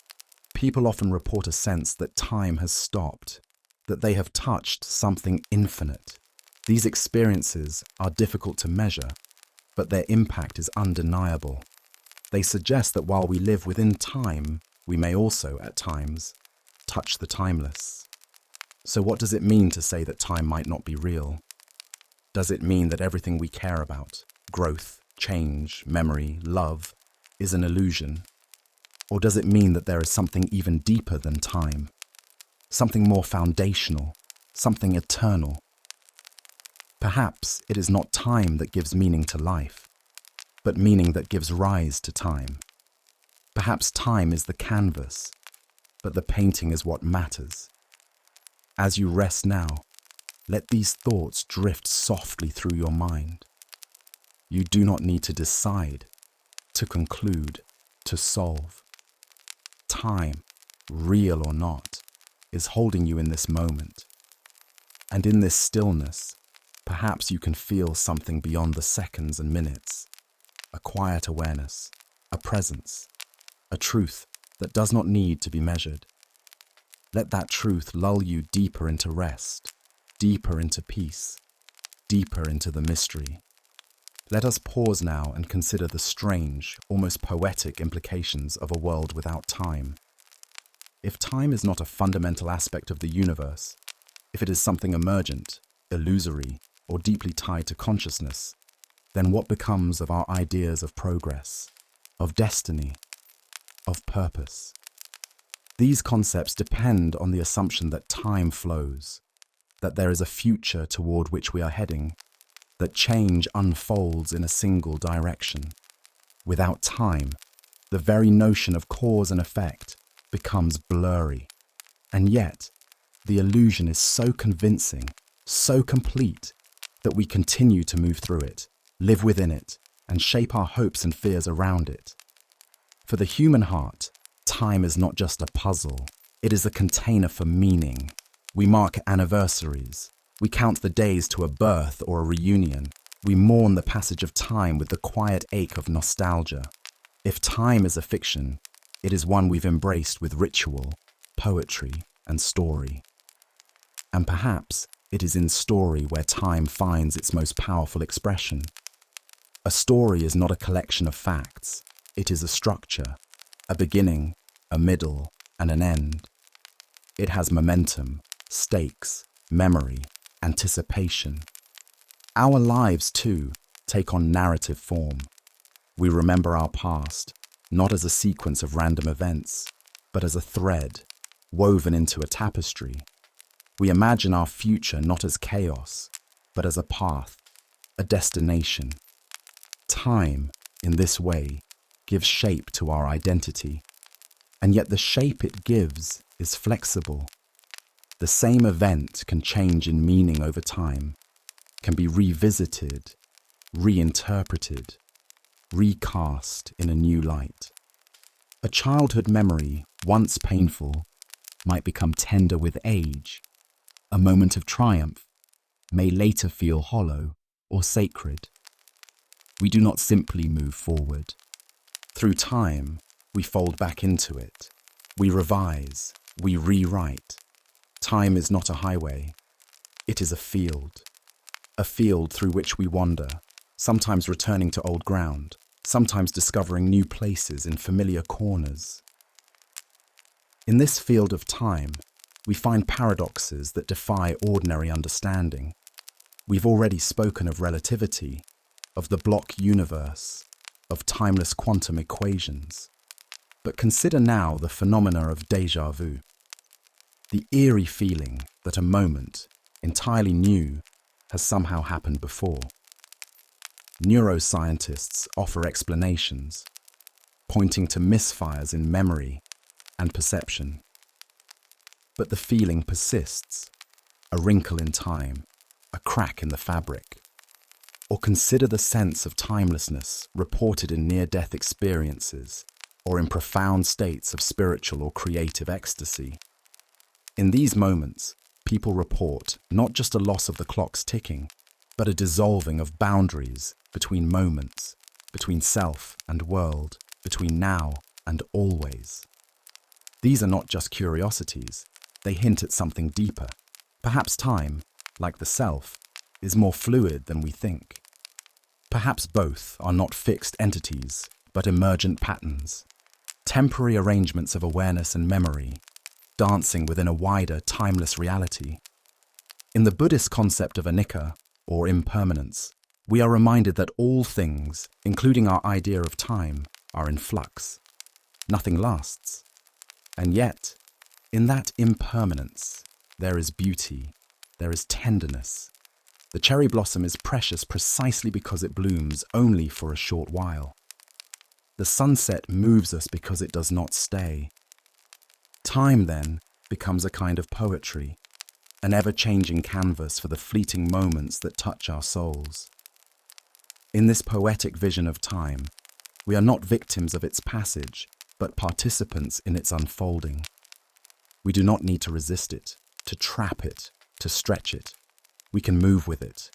people often report a sense that time has stopped, that they have touched something infinite. These experiences are difficult to measure, but their impact is undeniable. They suggest that while we live within time, we may also, at times, touch the timeless. So what does it mean to say that time might not be real? Does it mean that everything we care about, growth, change, memory, love, is an illusion? Or does it mean that there is something even deeper than time? Something more foundational, something eternal? Perhaps it is not time that gives meaning to life, but meaning that gives rise to time. Perhaps time is the canvas, but the painting is what matters. As you rest now, let these thoughts drift softly through your mind. You do not need to decide, to conclude, to solve. Time, real or not, is holding you in this moment. And in this stillness, perhaps you can feel something beyond the seconds and minutes, a quiet awareness, a presence, a truth that does not need to be measured. Let that truth lull you deeper into rest, deeper into peace, deeper into the mystery. Let us pause now and consider the strange, almost poetic implications of a world without time. If time is not a fundamental aspect of the universe, if it is something emergent, illusory, or deeply tied to consciousness, then what becomes of our ideas of progress, of destiny, of purpose? These concepts depend on the assumption that time flows, that there is a future toward which we are heading, that change unfolds in a single direction. Without time, the very notion of cause and effect becomes blurry. And yet, the illusion is so convincing, so complete, that we continue to move through it, live within it, and shape our hopes and fears around it. For the human heart, time is not just a puzzle, it is a container for meaning. We mark anniversaries, we count the days to a birth or a reunion, we mourn the passage of time with the quiet ache of nostalgia. If time is a fiction, it is one we've embraced with ritual, poetry, and story. And perhaps it is in story where time finds its most powerful expression. A story is not a collection of facts, it is a structure, a beginning, a middle, and an end. It has momentum, stakes, memory, anticipation. Our lives, too, take on narrative form. We remember our past, not as a sequence of random events, but as a thread, woven into a tapestry. We imagine our future not as chaos, but as a path, a destination. Time, in this way, gives shape to our identity, and yet the shape it gives is flexible. The same event can change in meaning over time, can be revisited, reinterpreted, recast in a new light. A childhood memory, once painful, might become tender with age. A moment of triumph may later feel hollow or sacred. We do not simply move forward. Through time, we fold back into it. We revise, we rewrite. Time is not a highway. It is a field through which we wander, sometimes returning to old ground, sometimes discovering new places in familiar corners. In this field of time, we find paradoxes that defy ordinary understanding. We've already spoken of relativity, of the block universe, of timeless quantum equations. But consider now the phenomena of déjà vu, the eerie feeling that a moment, entirely new, has somehow happened before. Neuroscientists offer explanations, pointing to misfires in memory and perception. But the feeling persists, a wrinkle in time, a crack in the fabric. Or consider the sense of timelessness reported in near-death experiences or in profound states of spiritual or creative ecstasy. In these moments, people report not just a loss of the clock's ticking, but a dissolving of boundaries between moments, between self and world, between now and always. These are not just curiosities, they hint at something deeper. Perhaps time, like the self, is more fluid than we think. Perhaps both are not fixed entities, but emergent patterns, temporary arrangements of awareness and memory, dancing within a wider, timeless reality. In the Buddhist concept of anicca, or impermanence, we are reminded that all things, including our idea of time, are in flux. Nothing lasts. And yet, in that impermanence, there is beauty, there is tenderness. The cherry blossom is precious precisely because it blooms only for a short while. The sunset moves us because it does not stay. Time, then, becomes a kind of poetry, an ever-changing canvas for the fleeting moments that touch our souls. In this poetic vision of time, we are not victims of its passage, but participants in its unfolding. We do not need to resist it, to trap it, to stretch it. We can move with it,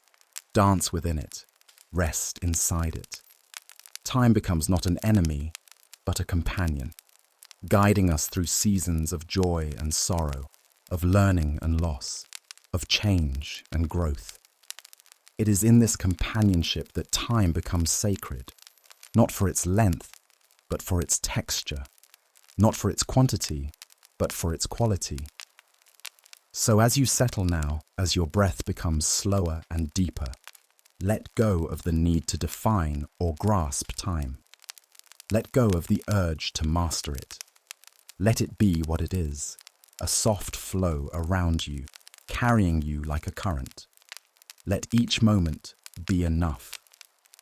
dance within it, rest inside it. Time becomes not an enemy, but a companion, guiding us through seasons of joy and sorrow, of learning and loss, of change and growth. It is in this companionship that time becomes sacred, not for its length, but for its texture, not for its quantity, but for its quality. So as you settle now, as your breath becomes slower and deeper, let go of the need to define or grasp time. Let go of the urge to master it. Let it be what it is, a soft flow around you, carrying you like a current. Let each moment be enough,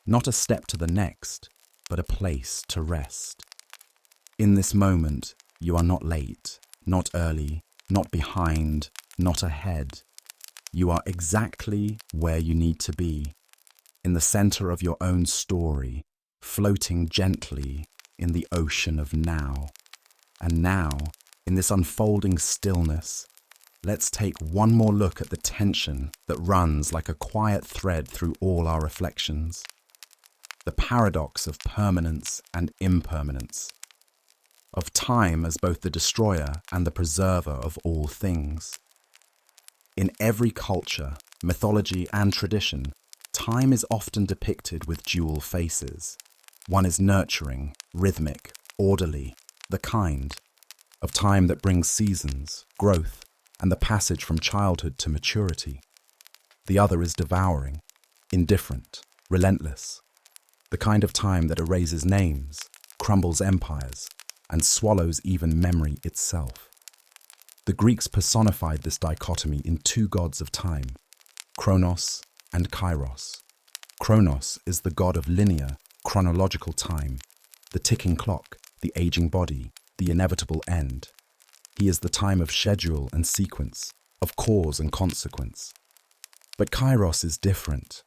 not a step to the next, but a place to rest. In this moment, you are not late, not early, not behind, not ahead. You are exactly where you need to be, in the center of your own story, floating gently in the ocean of now. And now, in this unfolding stillness, let's take one more look at the tension that runs like a quiet thread through all our reflections. The paradox of permanence and impermanence, of time as both the destroyer and the preserver of all things. In every culture, mythology and tradition, time is often depicted with dual faces. One is nurturing, rhythmic, orderly, the kind, of time that brings seasons, growth, and the passage from childhood to maturity. The other is devouring, indifferent, relentless, the kind of time that erases names, crumbles empires, and swallows even memory itself. The Greeks personified this dichotomy in two gods of time, Chronos and Kairos. Chronos is the god of linear, chronological time, the ticking clock, the aging body, the inevitable end. He is the time of schedule and sequence, of cause and consequence. But Kairos is different.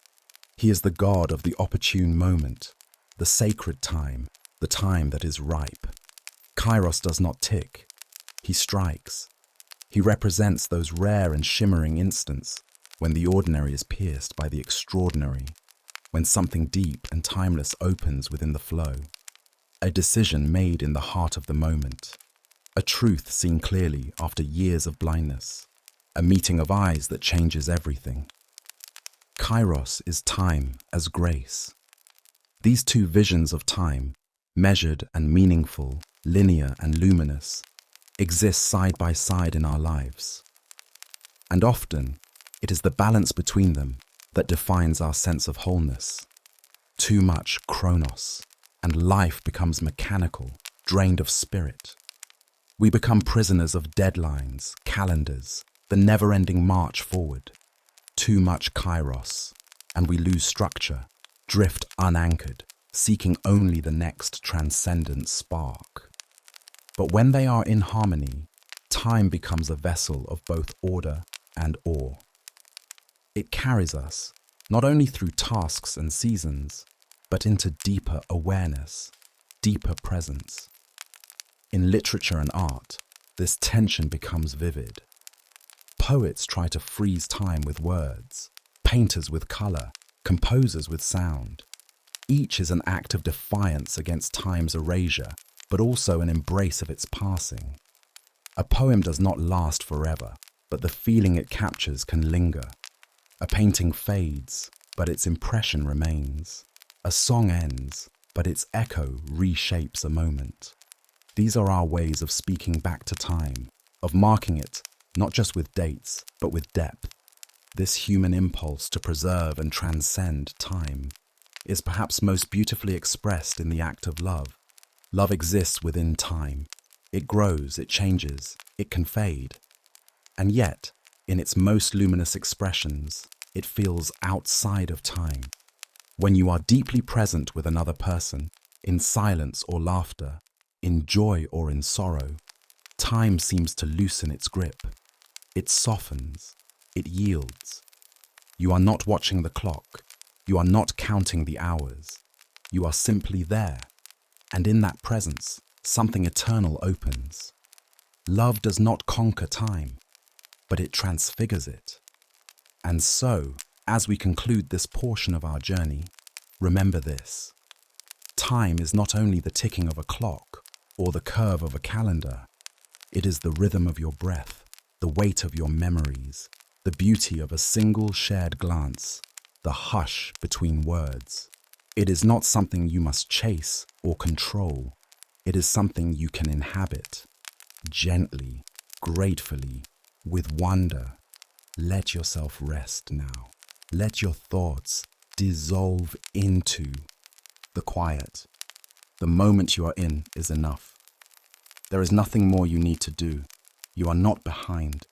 He is the God of the opportune moment, the sacred time, the time that is ripe. Kairos does not tick. He strikes. He represents those rare and shimmering instants when the ordinary is pierced by the extraordinary, when something deep and timeless opens within the flow. A decision made in the heart of the moment. A truth seen clearly after years of blindness. A meeting of eyes that changes everything. Kairos is time as grace. These two visions of time, measured and meaningful, linear and luminous, exist side by side in our lives. And often, it is the balance between them that defines our sense of wholeness. Too much chronos, and life becomes mechanical, drained of spirit. We become prisoners of deadlines, calendars, the never-ending march forward. Too much kairos, and we lose structure, drift unanchored, seeking only the next transcendent spark. But when they are in harmony, time becomes a vessel of both order and awe. It carries us, not only through tasks and seasons, but into deeper awareness, deeper presence. In literature and art, this tension becomes vivid. Poets try to freeze time with words, painters with color, composers with sound. Each is an act of defiance against time's erasure, but also an embrace of its passing. A poem does not last forever, but the feeling it captures can linger. A painting fades, but its impression remains. A song ends, but its echo reshapes a moment. These are our ways of speaking back to time, of marking it, not just with dates, but with depth. This human impulse to preserve and transcend time is perhaps most beautifully expressed in the act of love. Love exists within time. It grows, it changes, it can fade. And yet, in its most luminous expressions, it feels outside of time. When you are deeply present with another person, in silence or laughter, in joy or in sorrow, time seems to loosen its grip. It softens, it yields. You are not watching the clock. You are not counting the hours. You are simply there. And in that presence, something eternal opens. Love does not conquer time, but it transfigures it. And so, as we conclude this portion of our journey, remember this. Time is not only the ticking of a clock or the curve of a calendar. It is the rhythm of your breath, the weight of your memories, the beauty of a single shared glance, the hush between words. It is not something you must chase or control. It is something you can inhabit. Gently, gratefully, with wonder. Let yourself rest now. Let your thoughts dissolve into the quiet. The moment you are in is enough. There is nothing more you need to do. You are not behind.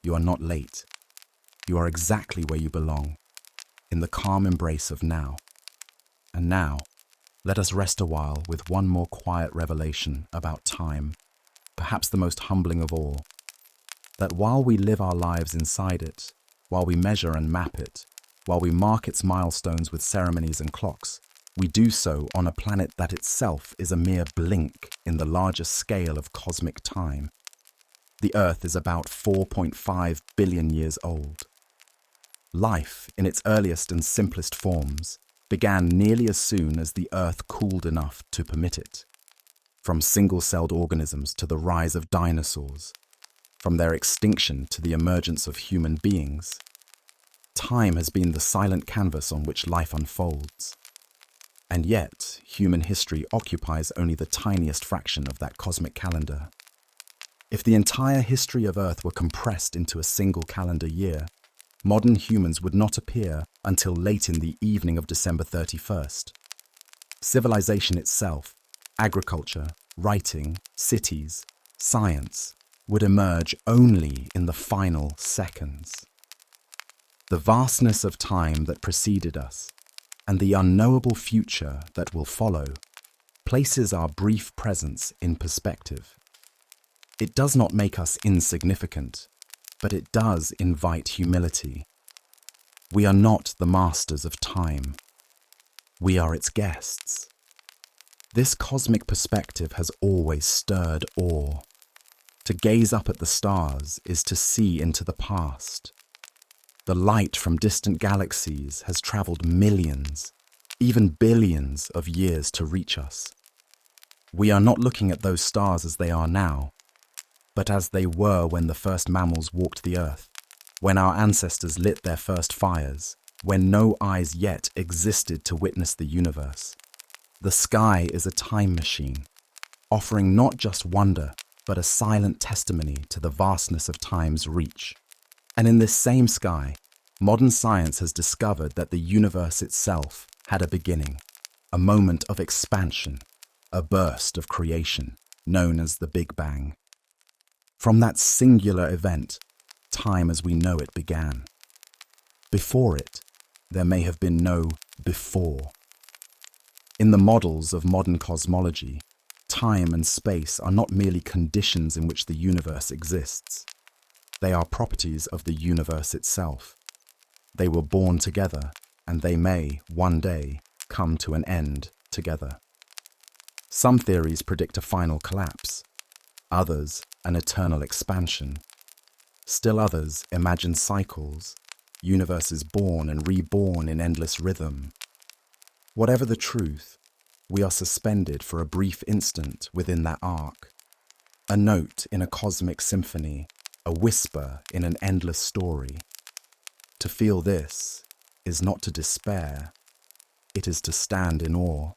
You are not late. You are exactly where you belong, in the calm embrace of now. And now, let us rest a while with one more quiet revelation about time, perhaps the most humbling of all. That while we live our lives inside it, while we measure and map it, while we mark its milestones with ceremonies and clocks, we do so on a planet that itself is a mere blink in the larger scale of cosmic time. The Earth is about 4.5 billion years old. Life, in its earliest and simplest forms, began nearly as soon as the Earth cooled enough to permit it. From single-celled organisms to the rise of dinosaurs, from their extinction to the emergence of human beings, time has been the silent canvas on which life unfolds. And yet, human history occupies only the tiniest fraction of that cosmic calendar. If the entire history of Earth were compressed into a single calendar year, modern humans would not appear until late in the evening of December 31st. Civilization itself, agriculture, writing, cities, science, would emerge only in the final seconds. The vastness of time that preceded us, and the unknowable future that will follow, places our brief presence in perspective. It does not make us insignificant, but it does invite humility. We are not the masters of time. We are its guests. This cosmic perspective has always stirred awe. To gaze up at the stars is to see into the past. The light from distant galaxies has traveled millions, even billions of years to reach us. We are not looking at those stars as they are now, but as they were when the first mammals walked the earth, when our ancestors lit their first fires, when no eyes yet existed to witness the universe. The sky is a time machine, offering not just wonder, but a silent testimony to the vastness of time's reach. And in this same sky, modern science has discovered that the universe itself had a beginning, a moment of expansion, a burst of creation, known as the Big Bang. From that singular event, time as we know it began. Before it, there may have been no before. In the models of modern cosmology, time and space are not merely conditions in which the universe exists. They are properties of the universe itself. They were born together, and they may, one day, come to an end together. Some theories predict a final collapse, others an eternal expansion. Still others imagine cycles, universes born and reborn in endless rhythm. Whatever the truth, we are suspended for a brief instant within that arc, a note in a cosmic symphony, a whisper in an endless story. To feel this is not to despair, it is to stand in awe.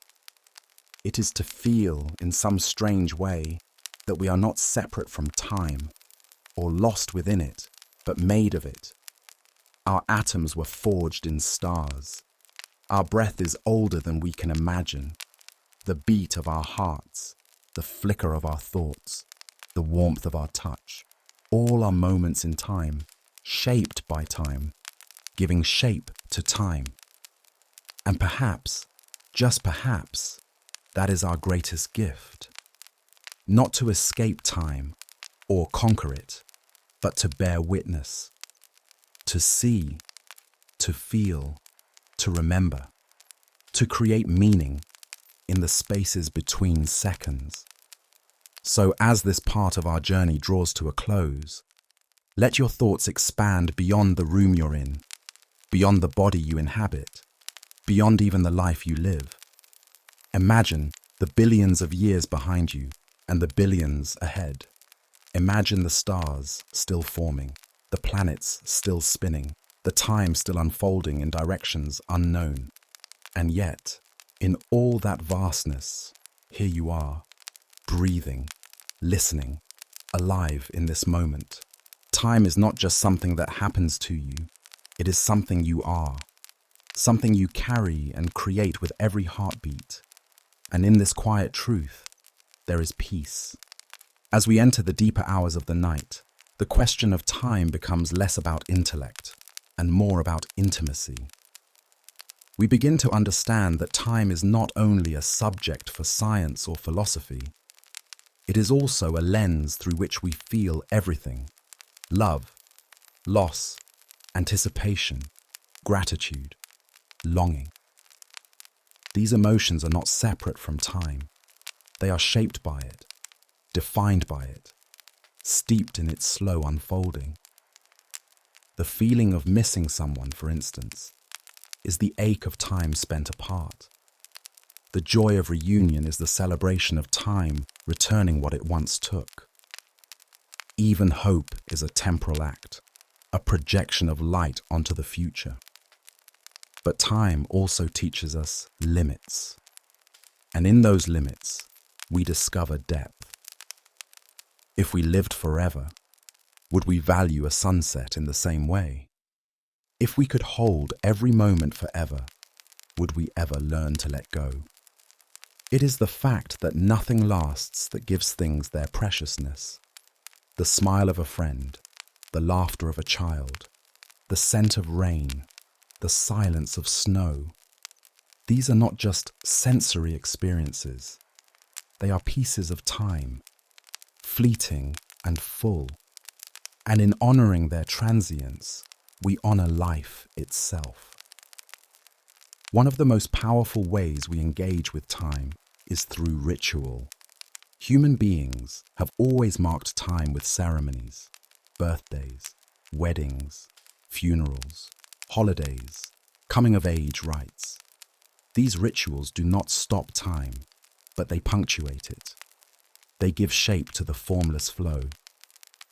It is to feel in some strange way that we are not separate from time, or lost within it, but made of it. Our atoms were forged in stars. Our breath is older than we can imagine. The beat of our hearts, the flicker of our thoughts, the warmth of our touch, all are moments in time, shaped by time, giving shape to time. And perhaps, just perhaps, that is our greatest gift. Not to escape time or conquer it, but to bear witness, to see, to feel, to remember, to create meaning in the spaces between seconds. So as this part of our journey draws to a close, let your thoughts expand beyond the room you're in, beyond the body you inhabit, beyond even the life you live. Imagine the billions of years behind you and the billions ahead. Imagine the stars still forming, the planets still spinning, the time still unfolding in directions unknown. And yet, in all that vastness, here you are, breathing, listening, alive in this moment. Time is not just something that happens to you, it is something you are, something you carry and create with every heartbeat. And in this quiet truth, there is peace. As we enter the deeper hours of the night, the question of time becomes less about intellect and more about intimacy. We begin to understand that time is not only a subject for science or philosophy, it is also a lens through which we feel everything: love, loss, anticipation, gratitude, longing. These emotions are not separate from time. They are shaped by it, defined by it, steeped in its slow unfolding. The feeling of missing someone, for instance, is the ache of time spent apart. The joy of reunion is the celebration of time returning what it once took. Even hope is a temporal act, a projection of light onto the future. But time also teaches us limits. And in those limits, we discover depth. If we lived forever, would we value a sunset in the same way? If we could hold every moment forever, would we ever learn to let go? It is the fact that nothing lasts that gives things their preciousness. The smile of a friend, the laughter of a child, the scent of rain, the silence of snow. These are not just sensory experiences. They are pieces of time, fleeting and full. And in honoring their transience, we honor life itself. One of the most powerful ways we engage with time is through ritual. Human beings have always marked time with ceremonies, birthdays, weddings, funerals, holidays, coming-of-age rites. These rituals do not stop time, but they punctuate it. They give shape to the formless flow.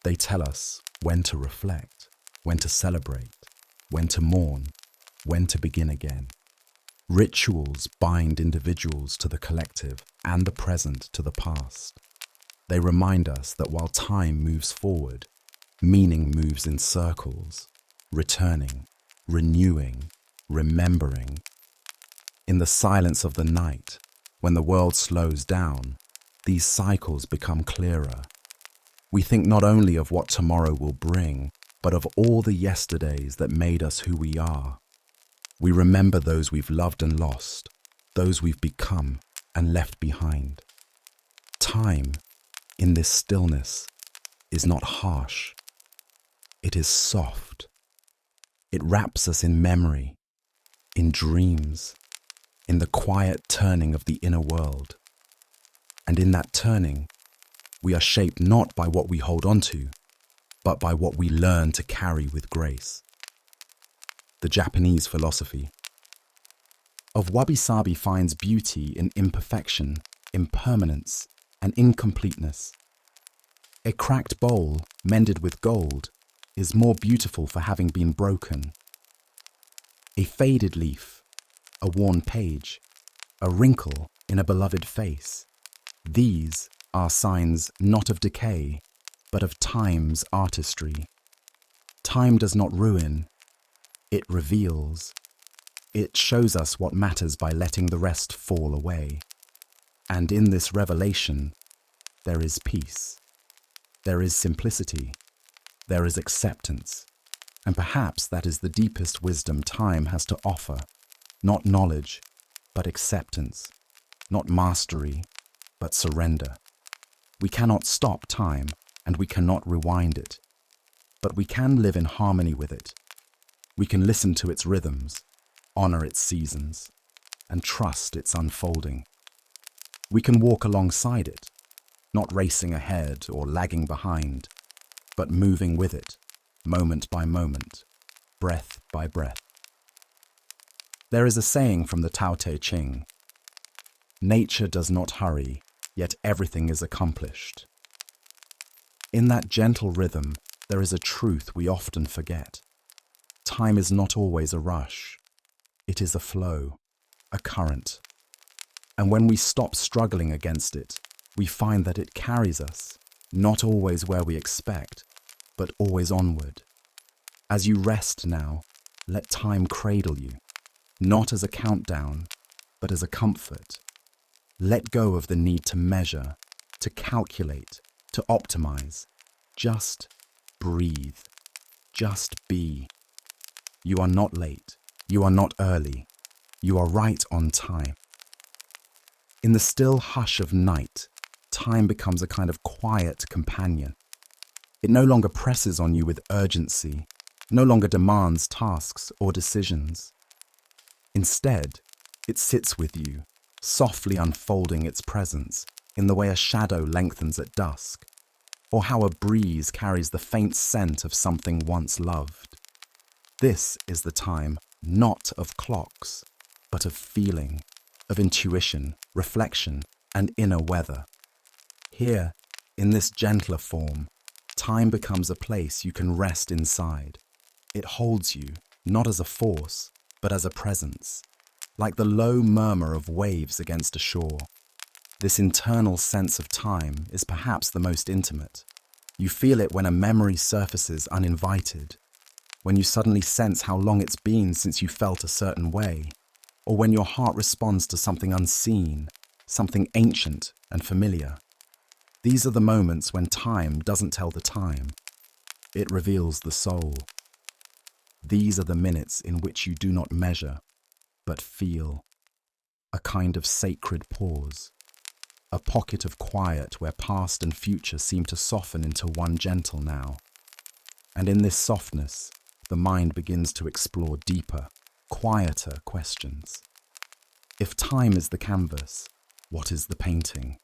They tell us when to reflect, when to celebrate, when to mourn, when to begin again. Rituals bind individuals to the collective and the present to the past. They remind us that while time moves forward, meaning moves in circles, returning, renewing, remembering. In the silence of the night, when the world slows down, these cycles become clearer. We think not only of what tomorrow will bring, but of all the yesterdays that made us who we are. We remember those we've loved and lost, those we've become and left behind. Time, in this stillness, is not harsh. It is soft. It wraps us in memory, in dreams, in the quiet turning of the inner world. And in that turning, we are shaped not by what we hold on to, but by what we learn to carry with grace. The Japanese philosophy of wabi-sabi finds beauty in imperfection, impermanence, and incompleteness. A cracked bowl mended with gold is more beautiful for having been broken. A faded leaf, a worn page, a wrinkle in a beloved face. These are signs not of decay, but of time's artistry. Time does not ruin, it reveals. It shows us what matters by letting the rest fall away. And in this revelation, there is peace. There is simplicity. There is acceptance. And perhaps that is the deepest wisdom time has to offer. Not knowledge, but acceptance. Not mastery, but surrender. We cannot stop time, and we cannot rewind it. But we can live in harmony with it. We can listen to its rhythms, honor its seasons, and trust its unfolding. We can walk alongside it, not racing ahead or lagging behind, but moving with it, moment by moment, breath by breath. There is a saying from the Tao Te Ching: nature does not hurry, yet everything is accomplished. In that gentle rhythm, there is a truth we often forget. Time is not always a rush. It is a flow, a current. And when we stop struggling against it, we find that it carries us, not always where we expect, but always onward. As you rest now, let time cradle you, not as a countdown, but as a comfort. Let go of the need to measure, to calculate, to optimize. Just breathe. Just be. You are not late. You are not early. You are right on time. In the still hush of night, time becomes a kind of quiet companion. It no longer presses on you with urgency, no longer demands tasks or decisions. Instead, it sits with you, softly unfolding its presence in the way a shadow lengthens at dusk, or how a breeze carries the faint scent of something once loved. This is the time not of clocks, but of feeling, of intuition, reflection, and inner weather. Here, in this gentler form, time becomes a place you can rest inside. It holds you, not as a force, but as a presence, like the low murmur of waves against a shore. This internal sense of time is perhaps the most intimate. You feel it when a memory surfaces uninvited, when you suddenly sense how long it's been since you felt a certain way, or when your heart responds to something unseen, something ancient and familiar. These are the moments when time doesn't tell the time. It reveals the soul. These are the minutes in which you do not measure, but feel. A kind of sacred pause. A pocket of quiet where past and future seem to soften into one gentle now. And in this softness, the mind begins to explore deeper, quieter questions. If time is the canvas, what is the painting?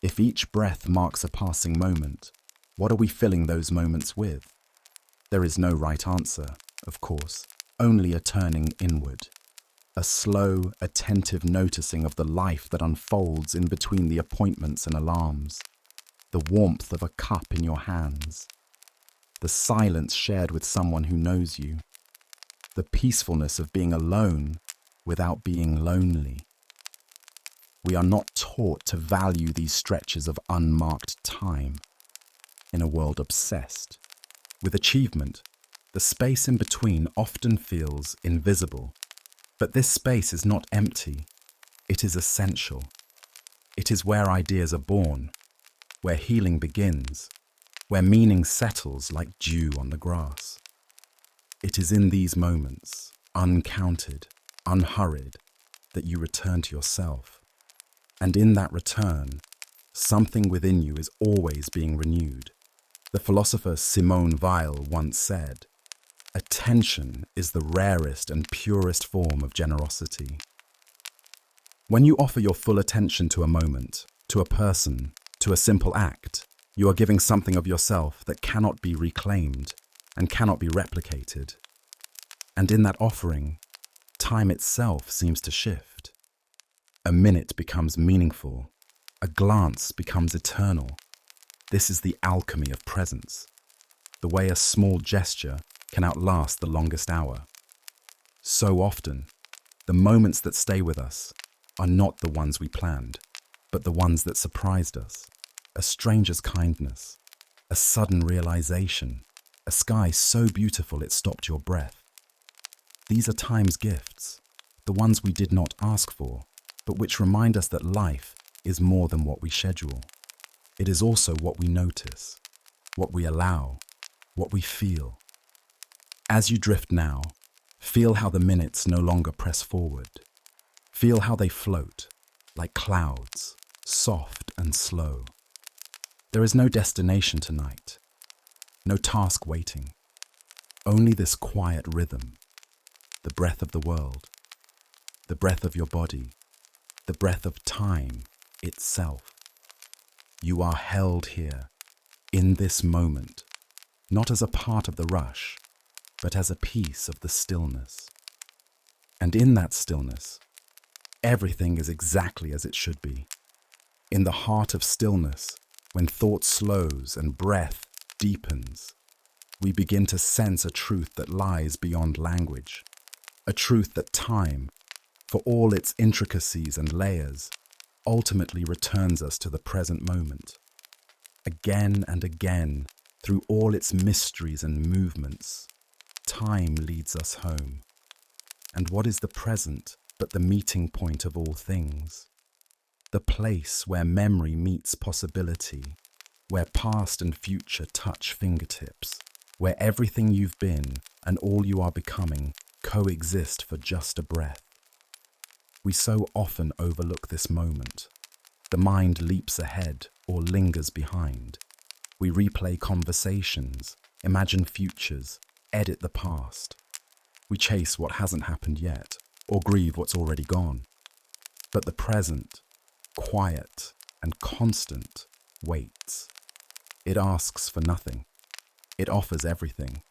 If each breath marks a passing moment, what are we filling those moments with? There is no right answer, of course, only a turning inward. A slow, attentive noticing of the life that unfolds in between the appointments and alarms. The warmth of a cup in your hands. The silence shared with someone who knows you. The peacefulness of being alone without being lonely. We are not taught to value these stretches of unmarked time. In a world obsessed with achievement, the space in between often feels invisible. But this space is not empty. It is essential. It is where ideas are born, where healing begins, where meaning settles like dew on the grass. It is in these moments, uncounted, unhurried, that you return to yourself. And in that return, something within you is always being renewed. The philosopher Simone Weil once said, "Attention is the rarest and purest form of generosity." When you offer your full attention to a moment, to a person, to a simple act, you are giving something of yourself that cannot be reclaimed and cannot be replicated. And in that offering, time itself seems to shift. A minute becomes meaningful. A glance becomes eternal. This is the alchemy of presence, the way a small gesture can outlast the longest hour. So often, the moments that stay with us are not the ones we planned, but the ones that surprised us. A stranger's kindness, a sudden realization, a sky so beautiful it stopped your breath. These are time's gifts, the ones we did not ask for, but which remind us that life is more than what we schedule. It is also what we notice, what we allow, what we feel. As you drift now, feel how the minutes no longer press forward. Feel how they float, like clouds, soft and slow. There is no destination tonight, no task waiting, only this quiet rhythm, the breath of the world, the breath of your body, the breath of time itself. You are held here, in this moment, not as a part of the rush, but as a piece of the stillness. And in that stillness, everything is exactly as it should be. In the heart of stillness, when thought slows and breath deepens, we begin to sense a truth that lies beyond language, a truth that time, for all its intricacies and layers, ultimately returns us to the present moment. Again and again, through all its mysteries and movements, time leads us home. And what is the present but the meeting point of all things? The place where memory meets possibility, where past and future touch fingertips, where everything you've been and all you are becoming coexist for just a breath. We so often overlook this moment. The mind leaps ahead or lingers behind. We replay conversations, imagine futures, edit the past. We chase what hasn't happened yet, or grieve what's already gone. But the present, quiet and constant, waits. It asks for nothing. It offers everything.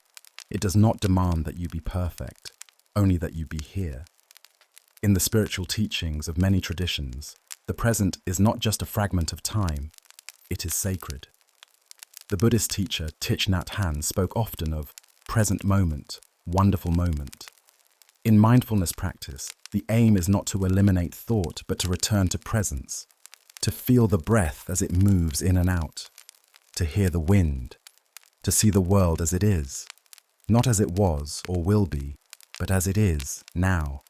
It does not demand that you be perfect, only that you be here. In the spiritual teachings of many traditions, the present is not just a fragment of time, it is sacred. The Buddhist teacher Thich Nhat Hanh spoke often of present moment, wonderful moment. In mindfulness practice, the aim is not to eliminate thought, but to return to presence, to feel the breath as it moves in and out, to hear the wind, to see the world as it is, not as it was or will be, but as it is now.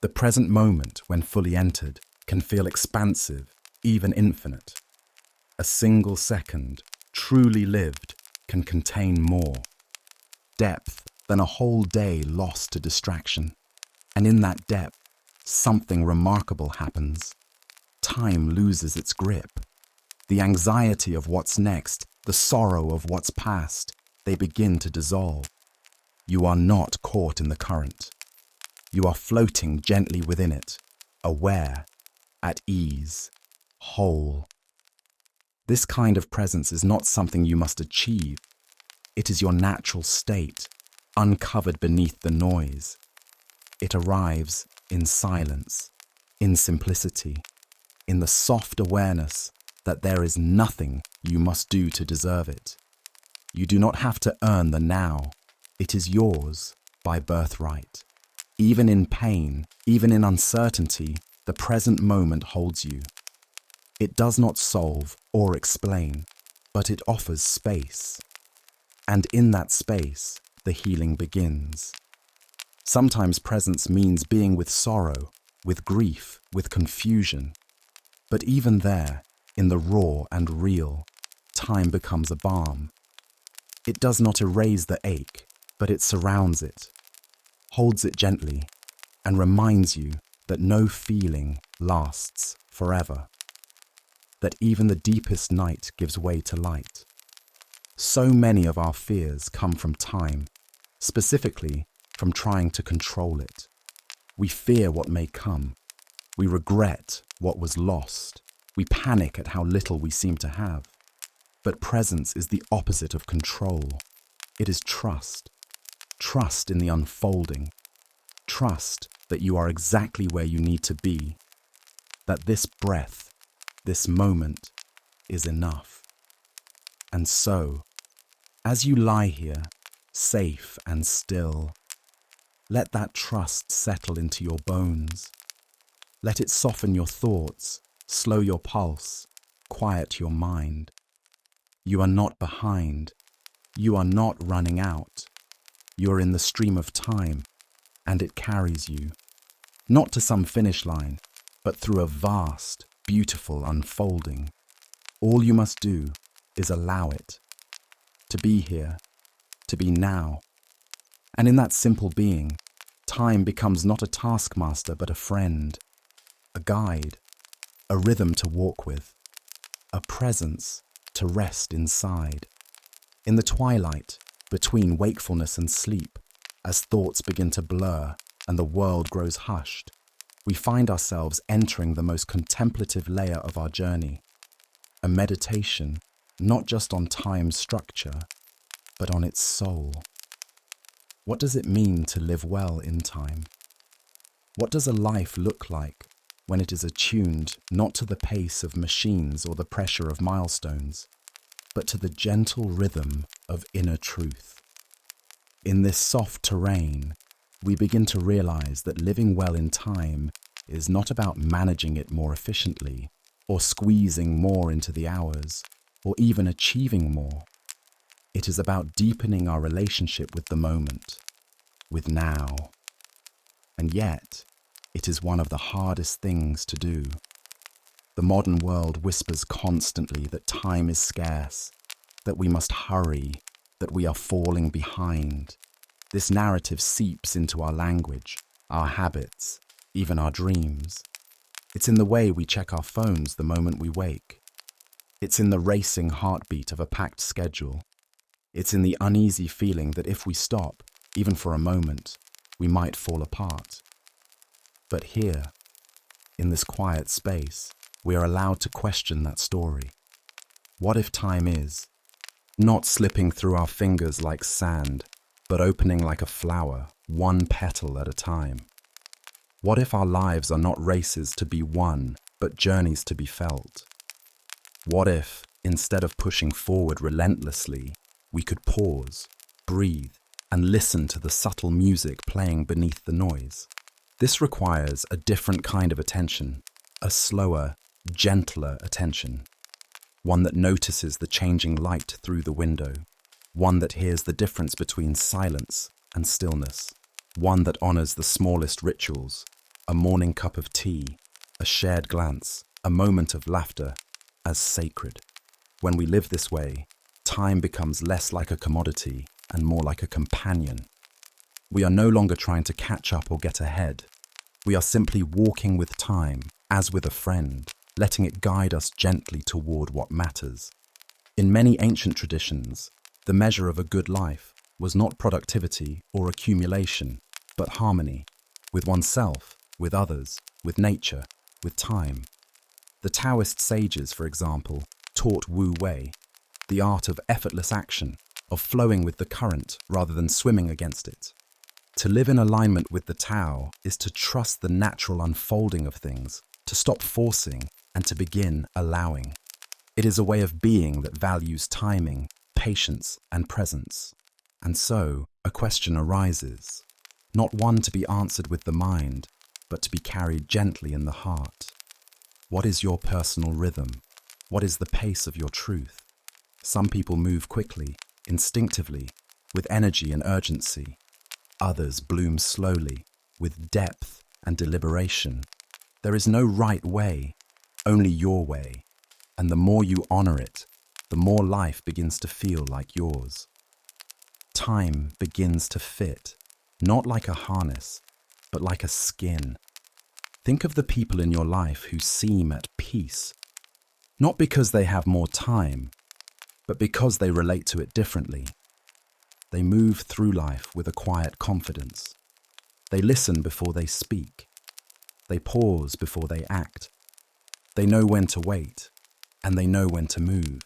The present moment, when fully entered, can feel expansive, even infinite. A single second, truly lived, can contain more depth than a whole day lost to distraction. And in that depth, something remarkable happens. Time loses its grip. The anxiety of what's next, the sorrow of what's past, they begin to dissolve. You are not caught in the current. You are floating gently within it, aware, at ease, whole. This kind of presence is not something you must achieve. It is your natural state, uncovered beneath the noise. It arrives in silence, in simplicity, in the soft awareness that there is nothing you must do to deserve it. You do not have to earn the now. It is yours by birthright. Even in pain, even in uncertainty, the present moment holds you. It does not solve or explain, but it offers space. And in that space, the healing begins. Sometimes presence means being with sorrow, with grief, with confusion. But even there, in the raw and real, time becomes a balm. It does not erase the ache, but it surrounds it, holds it gently, and reminds you that no feeling lasts forever, that even the deepest night gives way to light. So many of our fears come from time, specifically from trying to control it. We fear what may come. We regret what was lost. We panic at how little we seem to have. But presence is the opposite of control. It is trust. Trust in the unfolding. Trust that you are exactly where you need to be. That this breath, this moment, is enough. And so, as you lie here, safe and still, let that trust settle into your bones. Let it soften your thoughts, slow your pulse, quiet your mind. You are not behind. You are not running out. You are in the stream of time, and it carries you, not to some finish line, but through a vast, beautiful unfolding. All you must do is allow it, to be here, to be now. And in that simple being, time becomes not a taskmaster but a friend, a guide, a rhythm to walk with, a presence to rest inside. In the twilight, between wakefulness and sleep, as thoughts begin to blur and the world grows hushed, we find ourselves entering the most contemplative layer of our journey, a meditation not just on time's structure, but on its soul. What does it mean to live well in time? What does a life look like when it is attuned not to the pace of machines or the pressure of milestones, but to the gentle rhythm of inner truth? In this soft terrain, we begin to realize that living well in time is not about managing it more efficiently, or squeezing more into the hours, or even achieving more. It is about deepening our relationship with the moment, with now. And yet, it is one of the hardest things to do. The modern world whispers constantly that time is scarce, that we must hurry, that we are falling behind. This narrative seeps into our language, our habits, even our dreams. It's in the way we check our phones the moment we wake. It's in the racing heartbeat of a packed schedule. It's in the uneasy feeling that if we stop, even for a moment, we might fall apart. But here, in this quiet space, we are allowed to question that story. What if time is, not slipping through our fingers like sand, but opening like a flower, one petal at a time? What if our lives are not races to be won, but journeys to be felt? What if, instead of pushing forward relentlessly, we could pause, breathe, and listen to the subtle music playing beneath the noise? This requires a different kind of attention, a slower, gentler attention, one that notices the changing light through the window, one that hears the difference between silence and stillness, one that honors the smallest rituals, a morning cup of tea, a shared glance, a moment of laughter, as sacred. When we live this way, time becomes less like a commodity and more like a companion. We are no longer trying to catch up or get ahead. We are simply walking with time, as with a friend, letting it guide us gently toward what matters. In many ancient traditions, the measure of a good life was not productivity or accumulation, but harmony, with oneself, with others, with nature, with time. The Taoist sages, for example, taught Wu Wei, the art of effortless action, of flowing with the current rather than swimming against it. To live in alignment with the Tao is to trust the natural unfolding of things, to stop forcing and to begin allowing. It is a way of being that values timing, patience, and presence. And so, a question arises, not one to be answered with the mind, but to be carried gently in the heart. What is your personal rhythm? What is the pace of your truth? Some people move quickly, instinctively, with energy and urgency. Others bloom slowly, with depth and deliberation. There is no right way, only your way. And the more you honor it, the more life begins to feel like yours. Time begins to fit, not like a harness, but like a skin. Think of the people in your life who seem at peace, not because they have more time, but because they relate to it differently. They move through life with a quiet confidence. They listen before they speak. They pause before they act. They know when to wait, and they know when to move.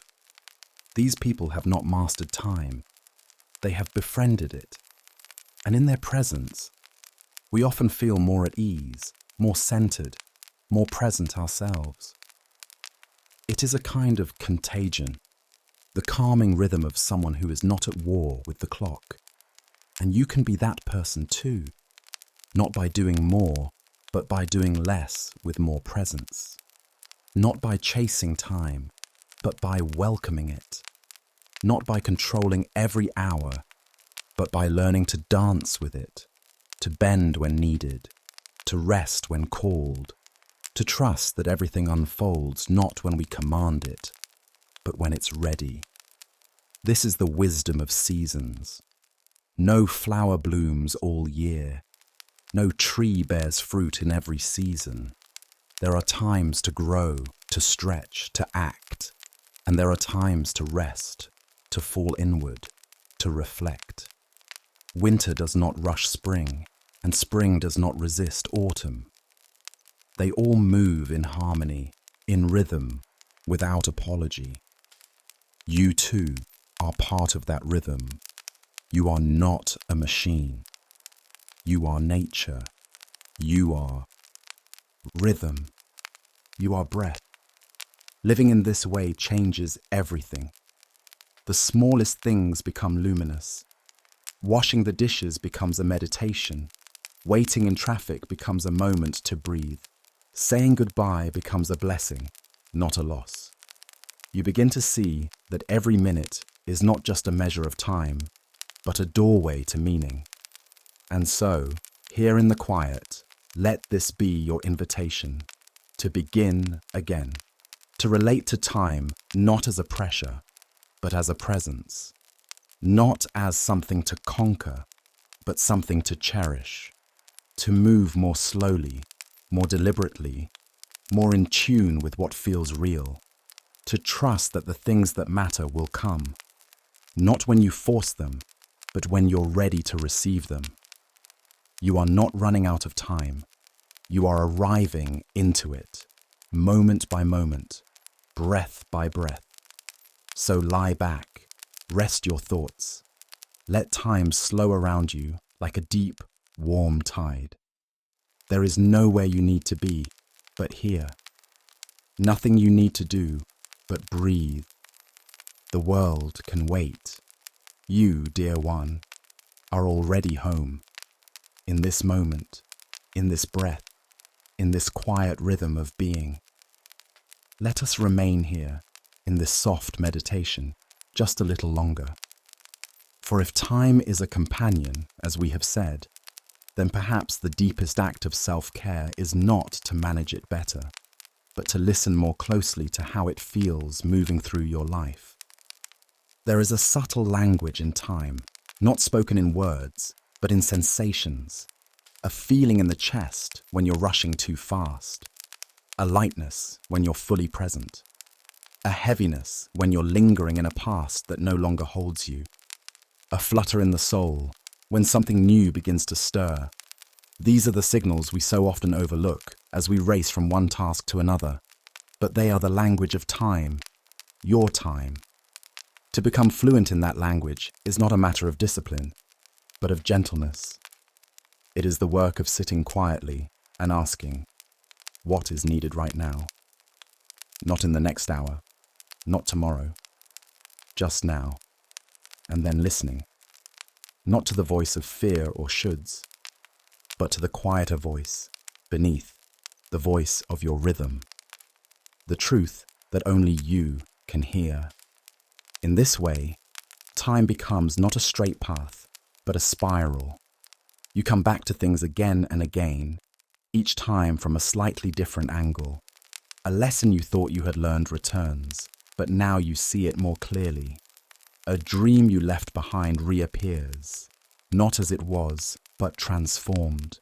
These people have not mastered time. They have befriended it. And in their presence, we often feel more at ease, more centered, more present ourselves. It is a kind of contagion, the calming rhythm of someone who is not at war with the clock. And you can be that person too, not by doing more, but by doing less with more presence. Not by chasing time, but by welcoming it. Not by controlling every hour, but by learning to dance with it, to bend when needed, to rest when called, to trust that everything unfolds not when we command it, but when it's ready. This is the wisdom of seasons. No flower blooms all year. No tree bears fruit in every season. There are times to grow, to stretch, to act, and there are times to rest, to fall inward, to reflect. Winter does not rush spring, and spring does not resist autumn. They all move in harmony, in rhythm, without apology. You too are part of that rhythm. You are not a machine. You are nature. You are rhythm. You are breath. Living in this way changes everything. The smallest things become luminous. Washing the dishes becomes a meditation. Waiting in traffic becomes a moment to breathe. Saying goodbye becomes a blessing, not a loss. You begin to see that every minute is not just a measure of time, but a doorway to meaning. And so, here in the quiet, let this be your invitation to begin again, to relate to time not as a pressure, but as a presence, not as something to conquer, but something to cherish, to move more slowly, more deliberately, more in tune with what feels real, to trust that the things that matter will come, not when you force them, but when you're ready to receive them. You are not running out of time. You are arriving into it, moment by moment, breath by breath. So lie back, rest your thoughts. Let time slow around you like a deep, warm tide. There is nowhere you need to be but here. Nothing you need to do but breathe. The world can wait. You, dear one, are already home. In this moment, in this breath, in this quiet rhythm of being. Let us remain here in this soft meditation just a little longer. For if time is a companion, as we have said, then perhaps the deepest act of self-care is not to manage it better, but to listen more closely to how it feels moving through your life. There is a subtle language in time, not spoken in words, but in sensations. A feeling in the chest when you're rushing too fast. A lightness when you're fully present. A heaviness when you're lingering in a past that no longer holds you. a flutter in the soul, when something new begins to stir. These are the signals we so often overlook as we race from one task to another, but they are the language of time, your time. To become fluent in that language is not a matter of discipline, but of gentleness. It is the work of sitting quietly and asking, what is needed right now? Not in the next hour, not tomorrow, just now, and then listening, not to the voice of fear or shoulds, but to the quieter voice beneath, the voice of your rhythm, the truth that only you can hear. In this way, time becomes not a straight path, but a spiral. You come back to things again and again, each time from a slightly different angle. A lesson you thought you had learned returns, but now you see it more clearly. A dream you left behind reappears, not as it was, but transformed.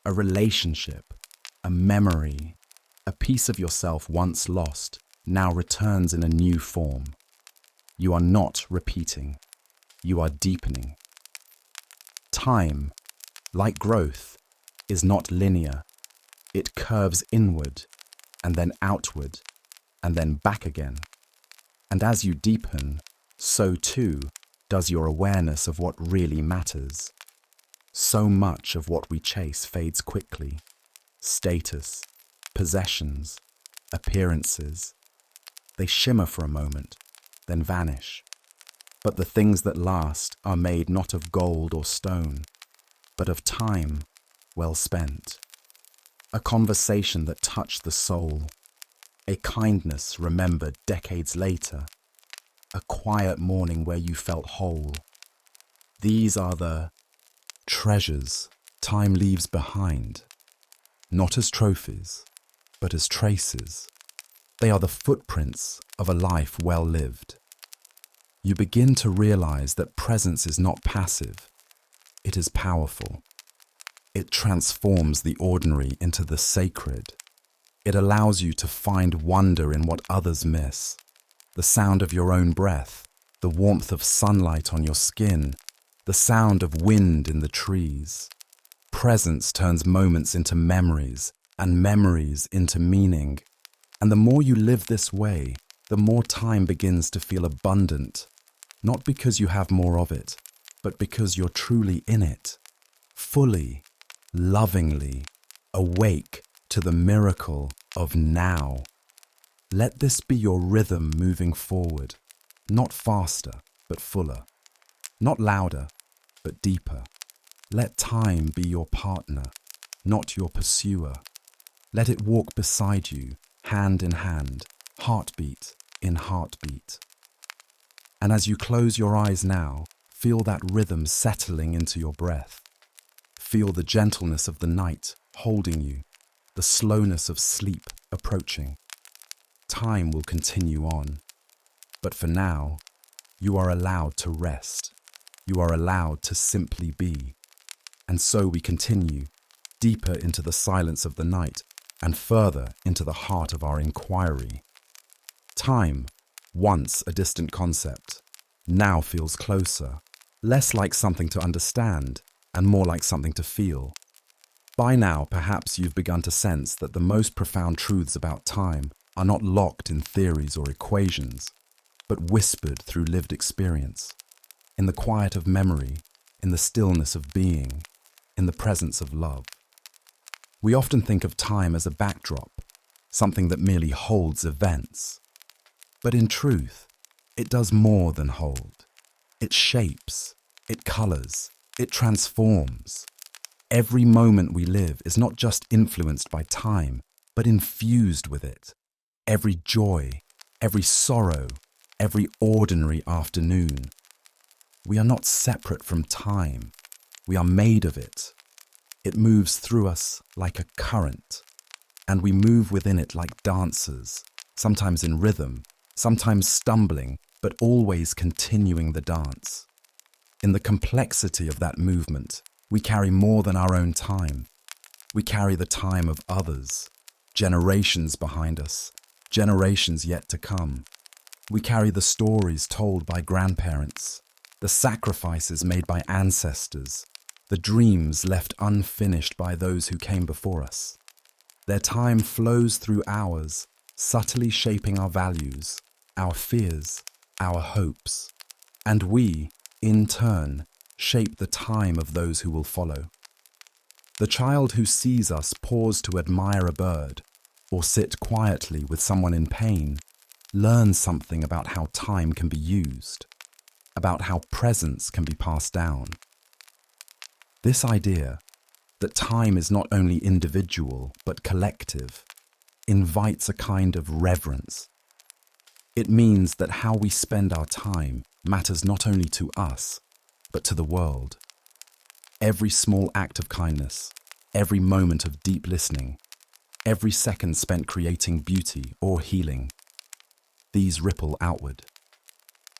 A relationship, a memory, a piece of yourself once lost, now returns in a new form. You are not repeating, you are deepening. Time, like growth, is not linear. It curves inward, and then outward, and then back again. And as you deepen, so too does your awareness of what really matters. So much of what we chase fades quickly. Status, possessions, appearances. They shimmer for a moment, then vanish. But the things that last are made not of gold or stone, but of time well spent. A conversation that touched the soul. A kindness remembered decades later. A quiet morning where you felt whole. These are the treasures time leaves behind, not as trophies, but as traces. They are the footprints of a life well lived. You begin to realize that presence is not passive, it is powerful. It transforms the ordinary into the sacred. It allows you to find wonder in what others miss. The sound of your own breath, the warmth of sunlight on your skin, the sound of wind in the trees. Presence turns moments into memories, and memories into meaning. And the more you live this way, the more time begins to feel abundant, not because you have more of it, but because you're truly in it, fully, lovingly, awake to the miracle of now. Let this be your rhythm moving forward, not faster, but fuller, not louder, but deeper. Let time be your partner, not your pursuer. Let it walk beside you, hand in hand, heartbeat in heartbeat. And as you close your eyes now, feel that rhythm settling into your breath. Feel the gentleness of the night holding you, the slowness of sleep approaching. Time will continue on, but for now, you are allowed to rest. You are allowed to simply be. And so we continue, deeper into the silence of the night and further into the heart of our inquiry. Time, once a distant concept, now feels closer, less like something to understand and more like something to feel. By now, perhaps you've begun to sense that the most profound truths about time are not locked in theories or equations, but whispered through lived experience, in the quiet of memory, in the stillness of being, in the presence of love. We often think of time as a backdrop, something that merely holds events. But in truth, it does more than hold. It shapes, it colors, it transforms. Every moment we live is not just influenced by time, but infused with it. Every joy, every sorrow, every ordinary afternoon. We are not separate from time. We are made of it. It moves through us like a current, and we move within it like dancers, sometimes in rhythm, sometimes stumbling, but always continuing the dance. In the complexity of that movement, we carry more than our own time. We carry the time of others, generations behind us, generations yet to come. We carry the stories told by grandparents, the sacrifices made by ancestors, the dreams left unfinished by those who came before us. Their time flows through ours, subtly shaping our values, our fears, our hopes. And we, in turn, shape the time of those who will follow. The child who sees us pause to admire a bird or sit quietly with someone in pain learns something about how time can be used, about how presence can be passed down. This idea that time is not only individual but collective invites a kind of reverence. It means that how we spend our time matters not only to us, but to the world. Every small act of kindness, every moment of deep listening, every second spent creating beauty or healing, these ripple outward.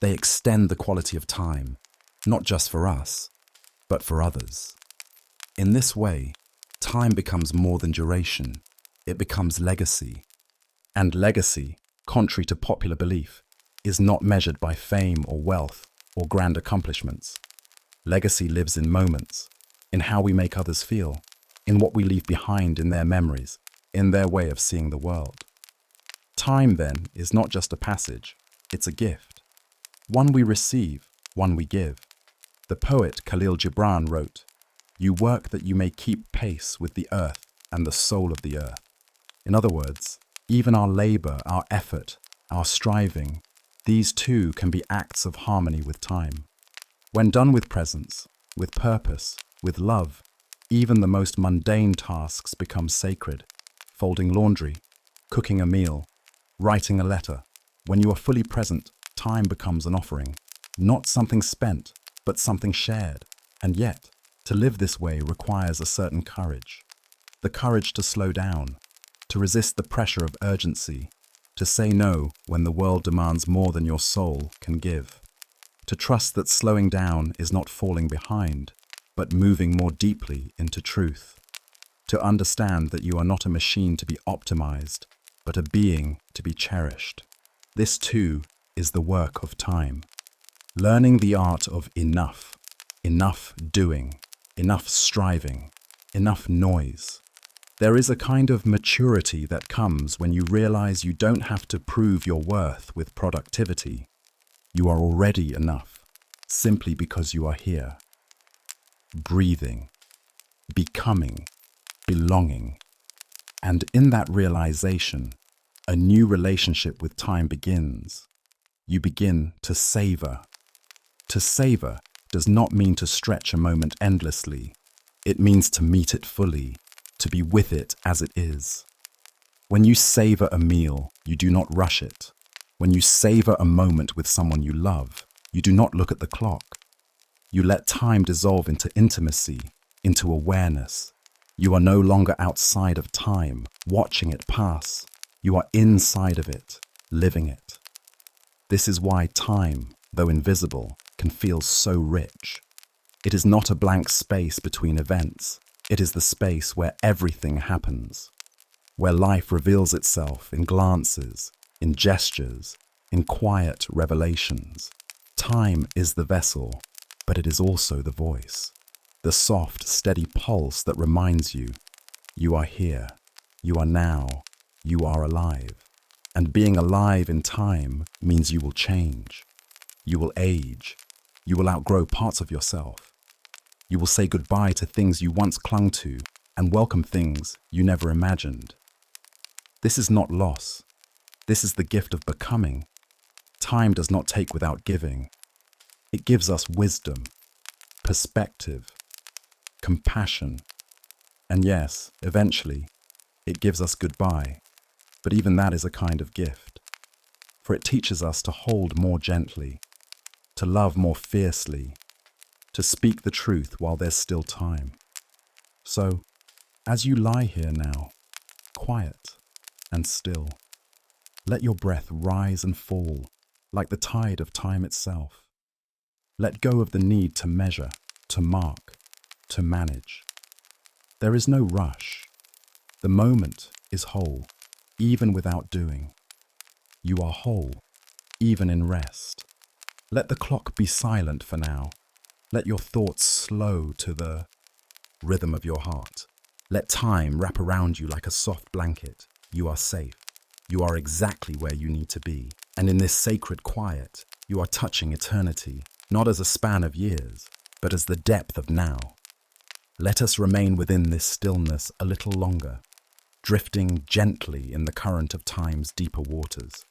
They extend the quality of time, not just for us, but for others. In this way, time becomes more than duration. It becomes legacy. And legacy, contrary to popular belief, is not measured by fame or wealth or grand accomplishments. Legacy lives in moments, in how we make others feel, in what we leave behind in their memories, in their way of seeing the world. Time, then, is not just a passage, it's a gift. One we receive, one we give. The poet Khalil Gibran wrote, "You work that you may keep pace with the earth and the soul of the earth." In other words, even our labor, our effort, our striving, these too can be acts of harmony with time. When done with presence, with purpose, with love, even the most mundane tasks become sacred. Folding laundry, cooking a meal, writing a letter. When you are fully present, time becomes an offering, not something spent, but something shared. And yet, to live this way requires a certain courage. The courage to slow down, to resist the pressure of urgency, to say no when the world demands more than your soul can give. To trust that slowing down is not falling behind, but moving more deeply into truth. To understand that you are not a machine to be optimized, but a being to be cherished. This too is the work of time. Learning the art of enough, enough doing, enough striving, enough noise. There is a kind of maturity that comes when you realize you don't have to prove your worth with productivity. You are already enough, simply because you are here. Breathing, becoming, belonging. And in that realization, a new relationship with time begins. You begin to savor. To savor does not mean to stretch a moment endlessly. It means to meet it fully, to be with it as it is. When you savor a meal, you do not rush it. When you savor a moment with someone you love, you do not look at the clock. You let time dissolve into intimacy, into awareness. You are no longer outside of time, watching it pass. You are inside of it, living it. This is why time, though invisible, can feel so rich. It is not a blank space between events. It is the space where everything happens, where life reveals itself in glances, in gestures, in quiet revelations. Time is the vessel, but it is also the voice, the soft, steady pulse that reminds you, you are here, you are now, you are alive. And being alive in time means you will change, you will age, you will outgrow parts of yourself. You will say goodbye to things you once clung to and welcome things you never imagined. This is not loss. This is the gift of becoming. Time does not take without giving. It gives us wisdom, perspective, compassion, and yes, eventually, it gives us goodbye. But even that is a kind of gift, for it teaches us to hold more gently, to love more fiercely, to speak the truth while there's still time. So, as you lie here now, quiet and still, let your breath rise and fall like the tide of time itself. Let go of the need to measure, to mark, to manage. There is no rush. The moment is whole, even without doing. You are whole, even in rest. Let the clock be silent for now. Let your thoughts slow to the rhythm of your heart. Let time wrap around you like a soft blanket. You are safe. You are exactly where you need to be. And in this sacred quiet, you are touching eternity, not as a span of years, but as the depth of now. Let us remain within this stillness a little longer, drifting gently in the current of time's deeper waters.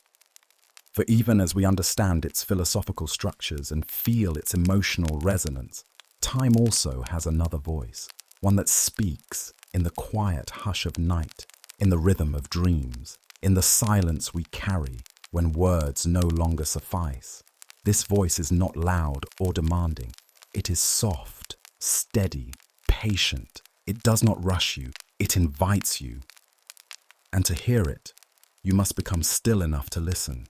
For even as we understand its philosophical structures and feel its emotional resonance, time also has another voice, one that speaks in the quiet hush of night, in the rhythm of dreams, in the silence we carry when words no longer suffice. This voice is not loud or demanding. It is soft, steady, patient. It does not rush you. It invites you. And to hear it, you must become still enough to listen.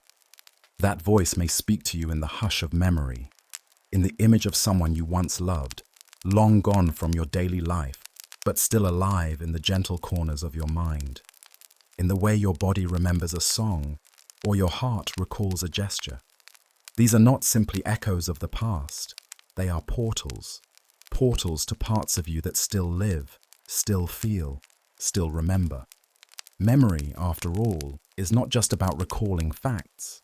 That voice may speak to you in the hush of memory, in the image of someone you once loved, long gone from your daily life, but still alive in the gentle corners of your mind, in the way your body remembers a song or your heart recalls a gesture. These are not simply echoes of the past. They are portals, portals to parts of you that still live, still feel, still remember. Memory, after all, is not just about recalling facts.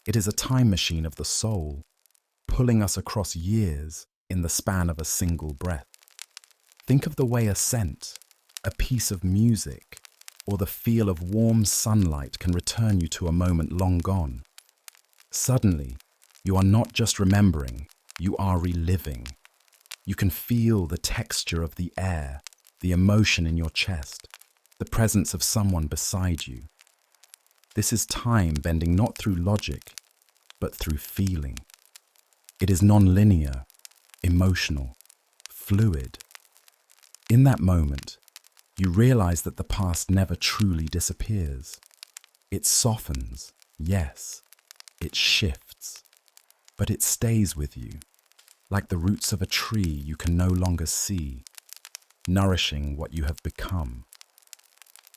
It is a time machine of the soul, pulling us across years in the span of a single breath. Think of the way a scent, a piece of music, or the feel of warm sunlight can return you to a moment long gone. Suddenly, you are not just remembering, you are reliving. You can feel the texture of the air, the emotion in your chest, the presence of someone beside you. This is time bending not through logic, but through feeling. It is non-linear, emotional, fluid. In that moment, you realize that the past never truly disappears. It softens, yes, it shifts, but it stays with you, like the roots of a tree you can no longer see, nourishing what you have become.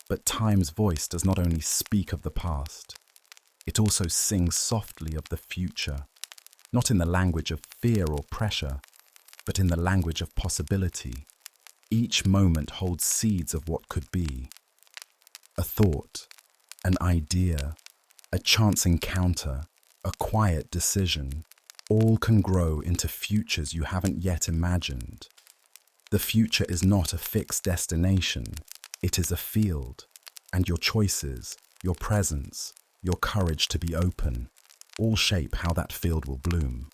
But time's voice does not only speak of the past, it also sings softly of the future, not in the language of fear or pressure, but in the language of possibility. Each moment holds seeds of what could be. A thought, an idea, a chance encounter, a quiet decision, all can grow into futures you haven't yet imagined. The future is not a fixed destination. It is a field, and your choices, your presence, your courage to be open, all shape how that field will bloom.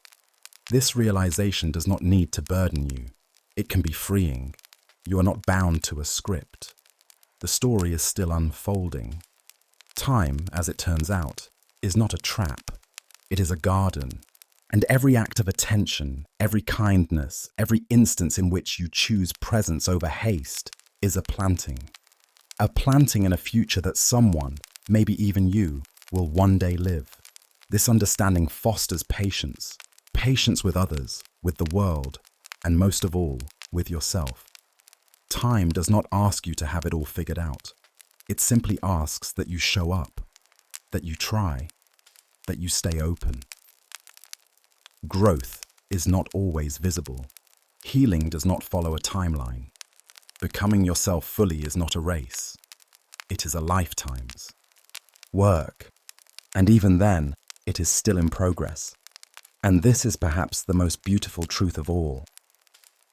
This realization does not need to burden you. It can be freeing. You are not bound to a script. The story is still unfolding. Time, as it turns out, is not a trap. It is a garden. And every act of attention, every kindness, every instance in which you choose presence over haste is a planting. A planting in a future that someone, maybe even you, will one day live. This understanding fosters patience. Patience with others, with the world, and most of all, with yourself. Time does not ask you to have it all figured out. It simply asks that you show up, that you try, that you stay open. Growth is not always visible. Healing does not follow a timeline. Becoming yourself fully is not a race. It is a lifetime's work. And even then, it is still in progress. And this is perhaps the most beautiful truth of all.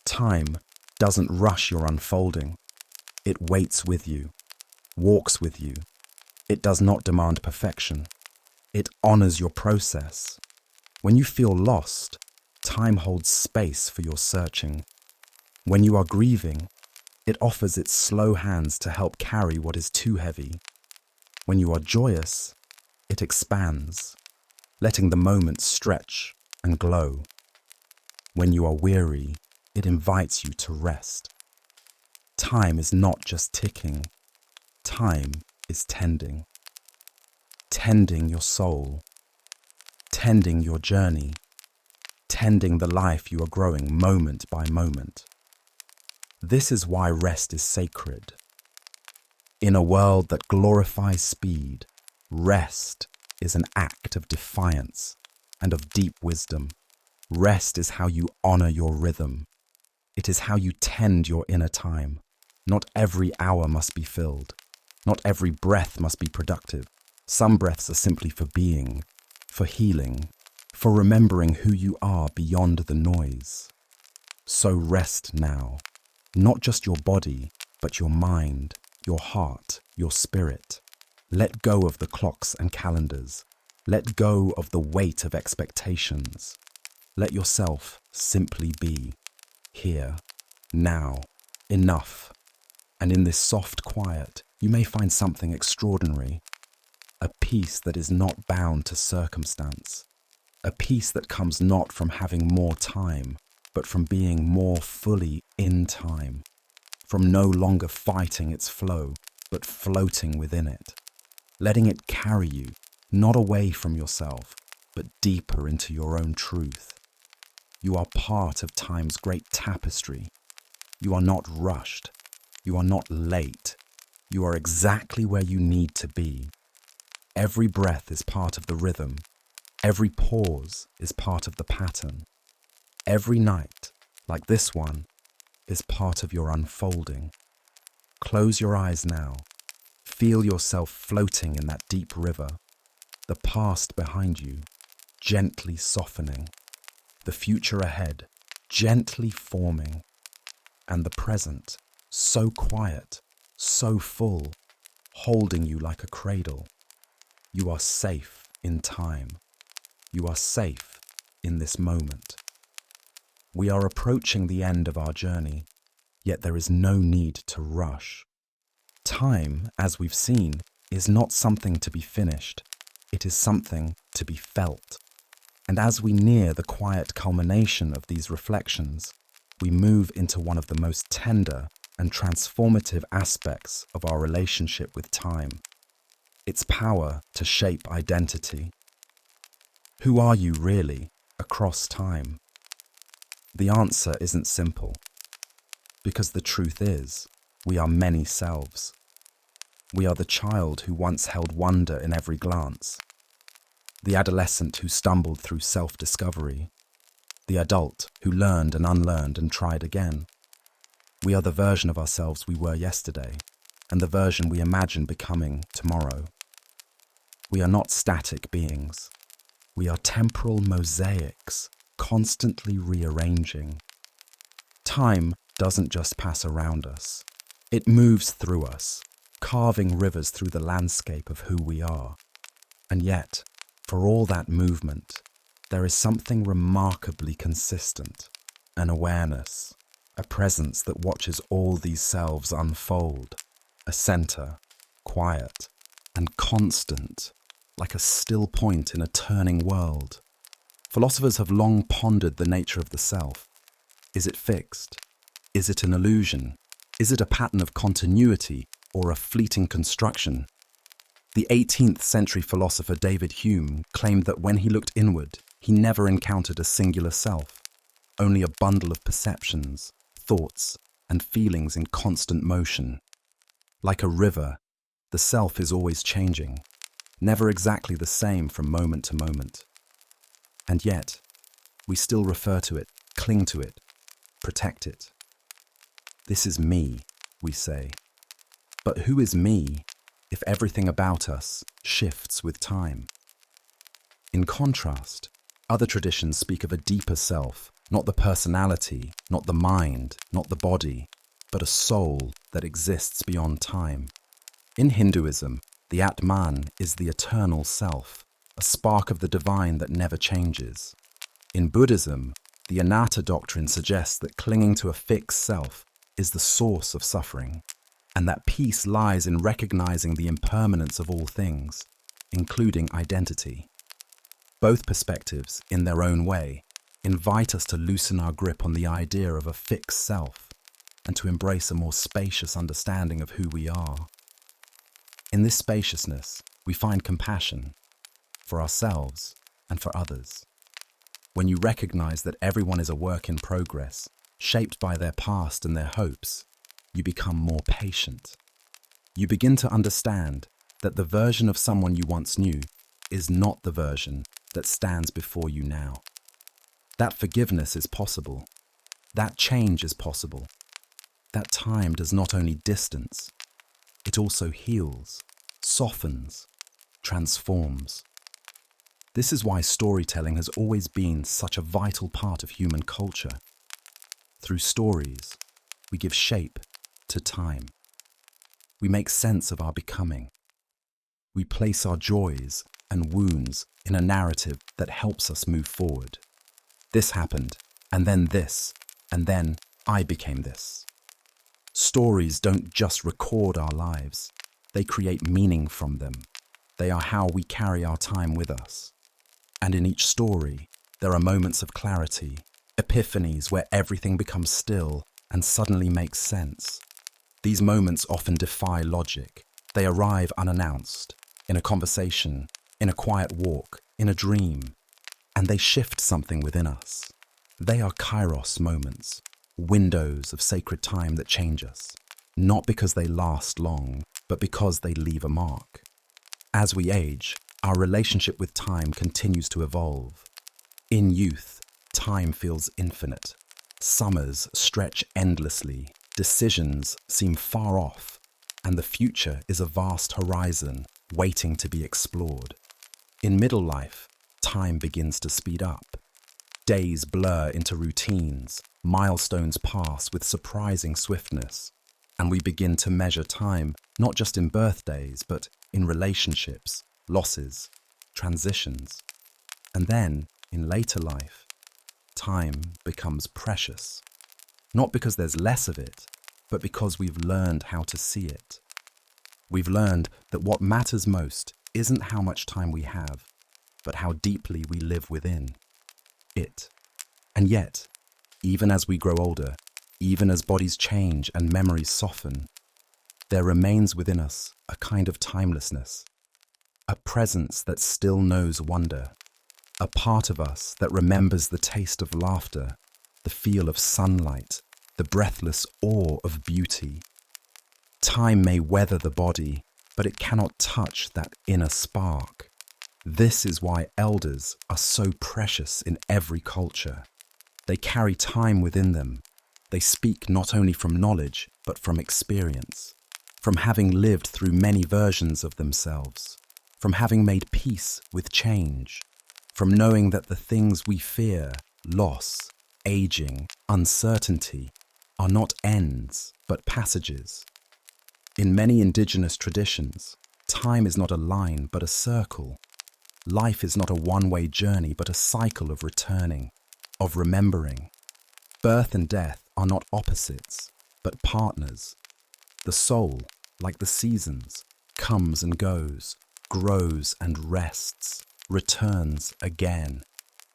Time doesn't rush your unfolding. It waits with you, walks with you. It does not demand perfection. It honors your process. When you feel lost, time holds space for your searching. When you are grieving, it offers its slow hands to help carry what is too heavy. When you are joyous, it expands, letting the moment stretch and glow. When you are weary, it invites you to rest. Time is not just ticking. Time is tending. Tending your soul. Tending your journey. Tending the life you are growing moment by moment. This is why rest is sacred. In a world that glorifies speed, rest is an act of defiance. and of deep wisdom. Rest is how you honor your rhythm. It is how you tend your inner time. Not every hour must be filled. Not every breath must be productive. Some breaths are simply for being, for healing, for remembering who you are beyond the noise. So rest now, not just your body, but your mind, your heart, your spirit. Let go of the clocks and calendars. Let go of the weight of expectations. Let yourself simply be. Here, now, enough. And in this soft quiet, you may find something extraordinary. A peace that is not bound to circumstance. A peace that comes not from having more time, but from being more fully in time. From no longer fighting its flow, but floating within it. Letting it carry you, not away from yourself, but deeper into your own truth. You are part of time's great tapestry. You are not rushed. You are not late. You are exactly where you need to be. Every breath is part of the rhythm. Every pause is part of the pattern. Every night, like this one, is part of your unfolding. Close your eyes now. Feel yourself floating in that deep river. The past behind you, gently softening. The future ahead, gently forming. And the present, so quiet, so full, holding you like a cradle. You are safe in time. You are safe in this moment. We are approaching the end of our journey, yet there is no need to rush. Time, as we've seen, is not something to be finished. It is something to be felt. And as we near the quiet culmination of these reflections, we move into one of the most tender and transformative aspects of our relationship with time. Its power to shape identity. Who are you really across time? The answer isn't simple, because the truth is, we are many selves. We are the child who once held wonder in every glance, the adolescent who stumbled through self-discovery, the adult who learned and unlearned and tried again. We are the version of ourselves we were yesterday, and the version we imagine becoming tomorrow. We are not static beings. We are temporal mosaics, constantly rearranging. Time doesn't just pass around us. It moves through us, carving rivers through the landscape of who we are. And yet, for all that movement, there is something remarkably consistent, an awareness, a presence that watches all these selves unfold, a center, quiet and constant, like a still point in a turning world. Philosophers have long pondered the nature of the self. Is it fixed? Is it an illusion? Is it a pattern of continuity or a fleeting construction? The 18th century philosopher David Hume claimed that when he looked inward, he never encountered a singular self, only a bundle of perceptions, thoughts, and feelings in constant motion. Like a river, the self is always changing, never exactly the same from moment to moment. And yet, we still refer to it, cling to it, protect it. This is me, we say. But who is me if everything about us shifts with time? In contrast, other traditions speak of a deeper self, not the personality, not the mind, not the body, but a soul that exists beyond time. In Hinduism, the Atman is the eternal self, a spark of the divine that never changes. In Buddhism, the anatta doctrine suggests that clinging to a fixed self is the source of suffering, and that peace lies in recognizing the impermanence of all things, including identity. Both perspectives, in their own way, invite us to loosen our grip on the idea of a fixed self and to embrace a more spacious understanding of who we are. In this spaciousness, we find compassion for ourselves and for others. When you recognize that everyone is a work in progress, shaped by their past and their hopes, you become more patient. You begin to understand that the version of someone you once knew is not the version that stands before you now. That forgiveness is possible. That change is possible. That time does not only distance, it also heals, softens, transforms. This is why storytelling has always been such a vital part of human culture. Through stories, we give shape to time. We make sense of our becoming. We place our joys and wounds in a narrative that helps us move forward. This happened, and then I became this. Stories don't just record our lives, they create meaning from them. They are how we carry our time with us. And in each story, there are moments of clarity, epiphanies where everything becomes still and suddenly makes sense. These moments often defy logic. They arrive unannounced, in a conversation, in a quiet walk, in a dream, and they shift something within us. They are kairos moments, windows of sacred time that change us, not because they last long, but because they leave a mark. As we age, our relationship with time continues to evolve. In youth, time feels infinite. Summers stretch endlessly, decisions seem far off, and the future is a vast horizon waiting to be explored. In middle life, time begins to speed up. Days blur into routines, milestones pass with surprising swiftness, and we begin to measure time not just in birthdays, but in relationships, losses, transitions. And then, in later life, time becomes precious. Not because there's less of it, but because we've learned how to see it. We've learned that what matters most isn't how much time we have, but how deeply we live within it. And yet, even as we grow older, even as bodies change and memories soften, there remains within us a kind of timelessness, a presence that still knows wonder, a part of us that remembers the taste of laughter, the feel of sunlight, the breathless awe of beauty. Time may weather the body, but it cannot touch that inner spark. This is why elders are so precious in every culture. They carry time within them. They speak not only from knowledge, but from experience, from having lived through many versions of themselves, from having made peace with change, from knowing that the things we fear, loss, aging, uncertainty, are not ends, but passages. In many indigenous traditions, time is not a line, but a circle. Life is not a one-way journey, but a cycle of returning, of remembering. Birth and death are not opposites, but partners. The soul, like the seasons, comes and goes, grows and rests, returns again.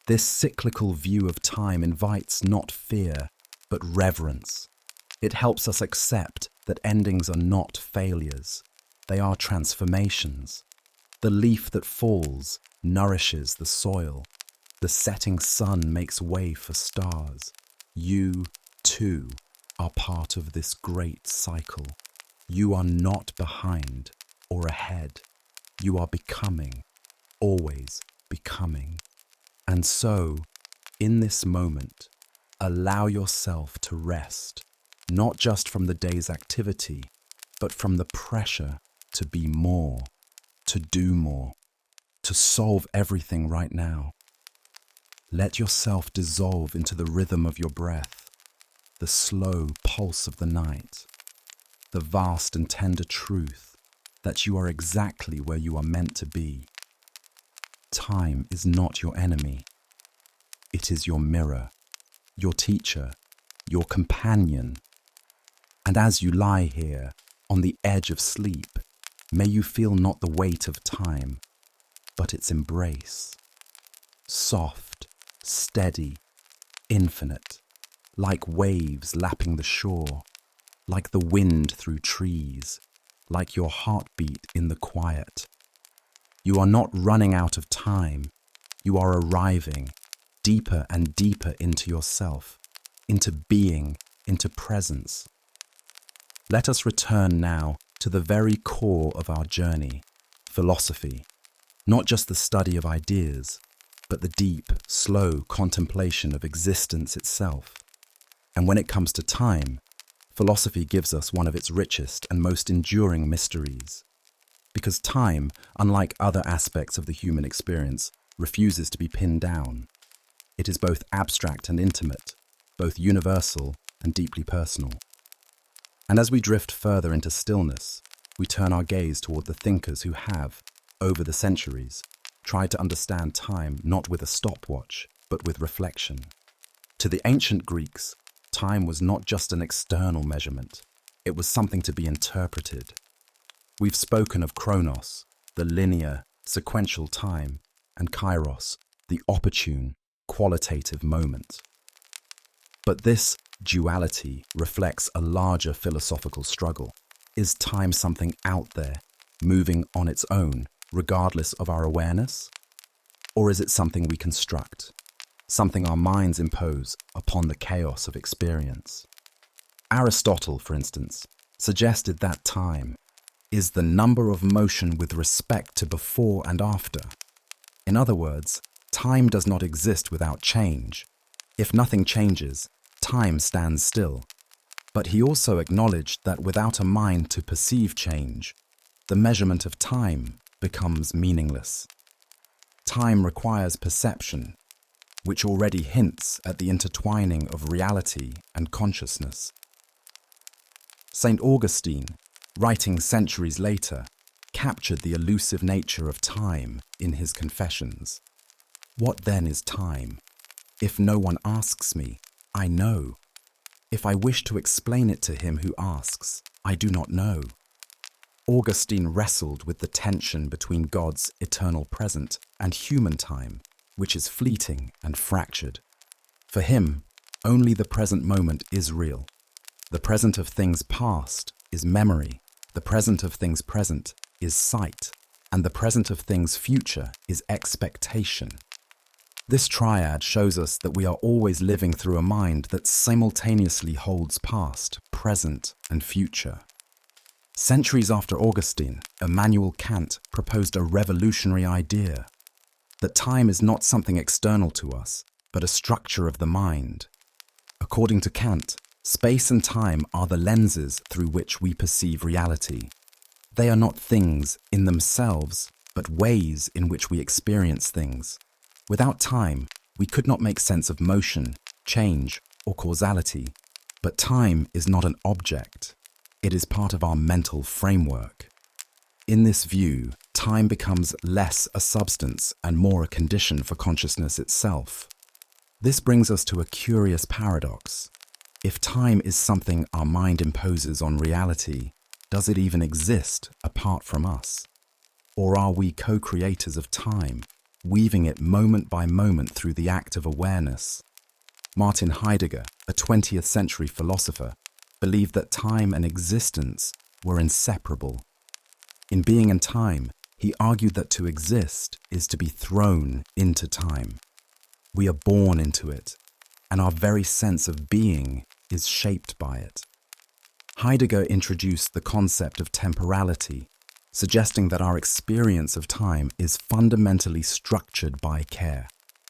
This cyclical view of time invites not fear, but reverence. It helps us accept that endings are not failures. They are transformations. The leaf that falls nourishes the soil. The setting sun makes way for stars. You, too, are part of this great cycle. You are not behind or ahead. You are becoming, always becoming. And so, in this moment, allow yourself to rest, not just from the day's activity, but from the pressure to be more, to do more, to solve everything right now. Let yourself dissolve into the rhythm of your breath, the slow pulse of the night, the vast and tender truth that you are exactly where you are meant to be. Time is not your enemy. It is your mirror, your teacher, your companion. And as you lie here on the edge of sleep, may you feel not the weight of time, but its embrace. Soft, steady, infinite, like waves lapping the shore, like the wind through trees, like your heartbeat in the quiet. You are not running out of time. You are arriving deeper and deeper into yourself, into being, into presence. Let us return now to the very core of our journey, philosophy, not just the study of ideas, but the deep, slow contemplation of existence itself. And when it comes to time, philosophy gives us one of its richest and most enduring mysteries. Because time, unlike other aspects of the human experience, refuses to be pinned down. It is both abstract and intimate, both universal and deeply personal. And as we drift further into stillness, we turn our gaze toward the thinkers who have, over the centuries, tried to understand time not with a stopwatch, but with reflection. To the ancient Greeks, time was not just an external measurement, it was something to be interpreted. We've spoken of chronos, the linear, sequential time, and kairos, the opportune, qualitative moment. But this duality reflects a larger philosophical struggle. Is time something out there, moving on its own, regardless of our awareness? Or is it something we construct, something our minds impose upon the chaos of experience? Aristotle, for instance, suggested that time is the number of motion with respect to before and after. In other words, time does not exist without change. If nothing changes, time stands still. But he also acknowledged that without a mind to perceive change, the measurement of time becomes meaningless. Time requires perception, which already hints at the intertwining of reality and consciousness. St. Augustine, writing centuries later, captured the elusive nature of time in his Confessions. What then is time? If no one asks me, I know. If I wish to explain it to him who asks, I do not know. Augustine wrestled with the tension between God's eternal present and human time, which is fleeting and fractured. For him, only the present moment is real. The present of things past is memory, the present of things present is sight, and the present of things future is expectation. This triad shows us that we are always living through a mind that simultaneously holds past, present, and future. Centuries after Augustine, Immanuel Kant proposed a revolutionary idea that time is not something external to us, but a structure of the mind. According to Kant, space and time are the lenses through which we perceive reality. They are not things in themselves, but ways in which we experience things. Without time, we could not make sense of motion, change, or causality. But time is not an object. It is part of our mental framework. In this view, time becomes less a substance and more a condition for consciousness itself. This brings us to a curious paradox. If time is something our mind imposes on reality, does it even exist apart from us? Or are we co-creators of time, weaving it moment by moment through the act of awareness? Martin Heidegger, a 20th century philosopher, believed that time and existence were inseparable. In Being and Time, he argued that to exist is to be thrown into time. We are born into it, and our very sense of being is shaped by it. Heidegger introduced the concept of temporality, suggesting that our experience of time is fundamentally structured by care,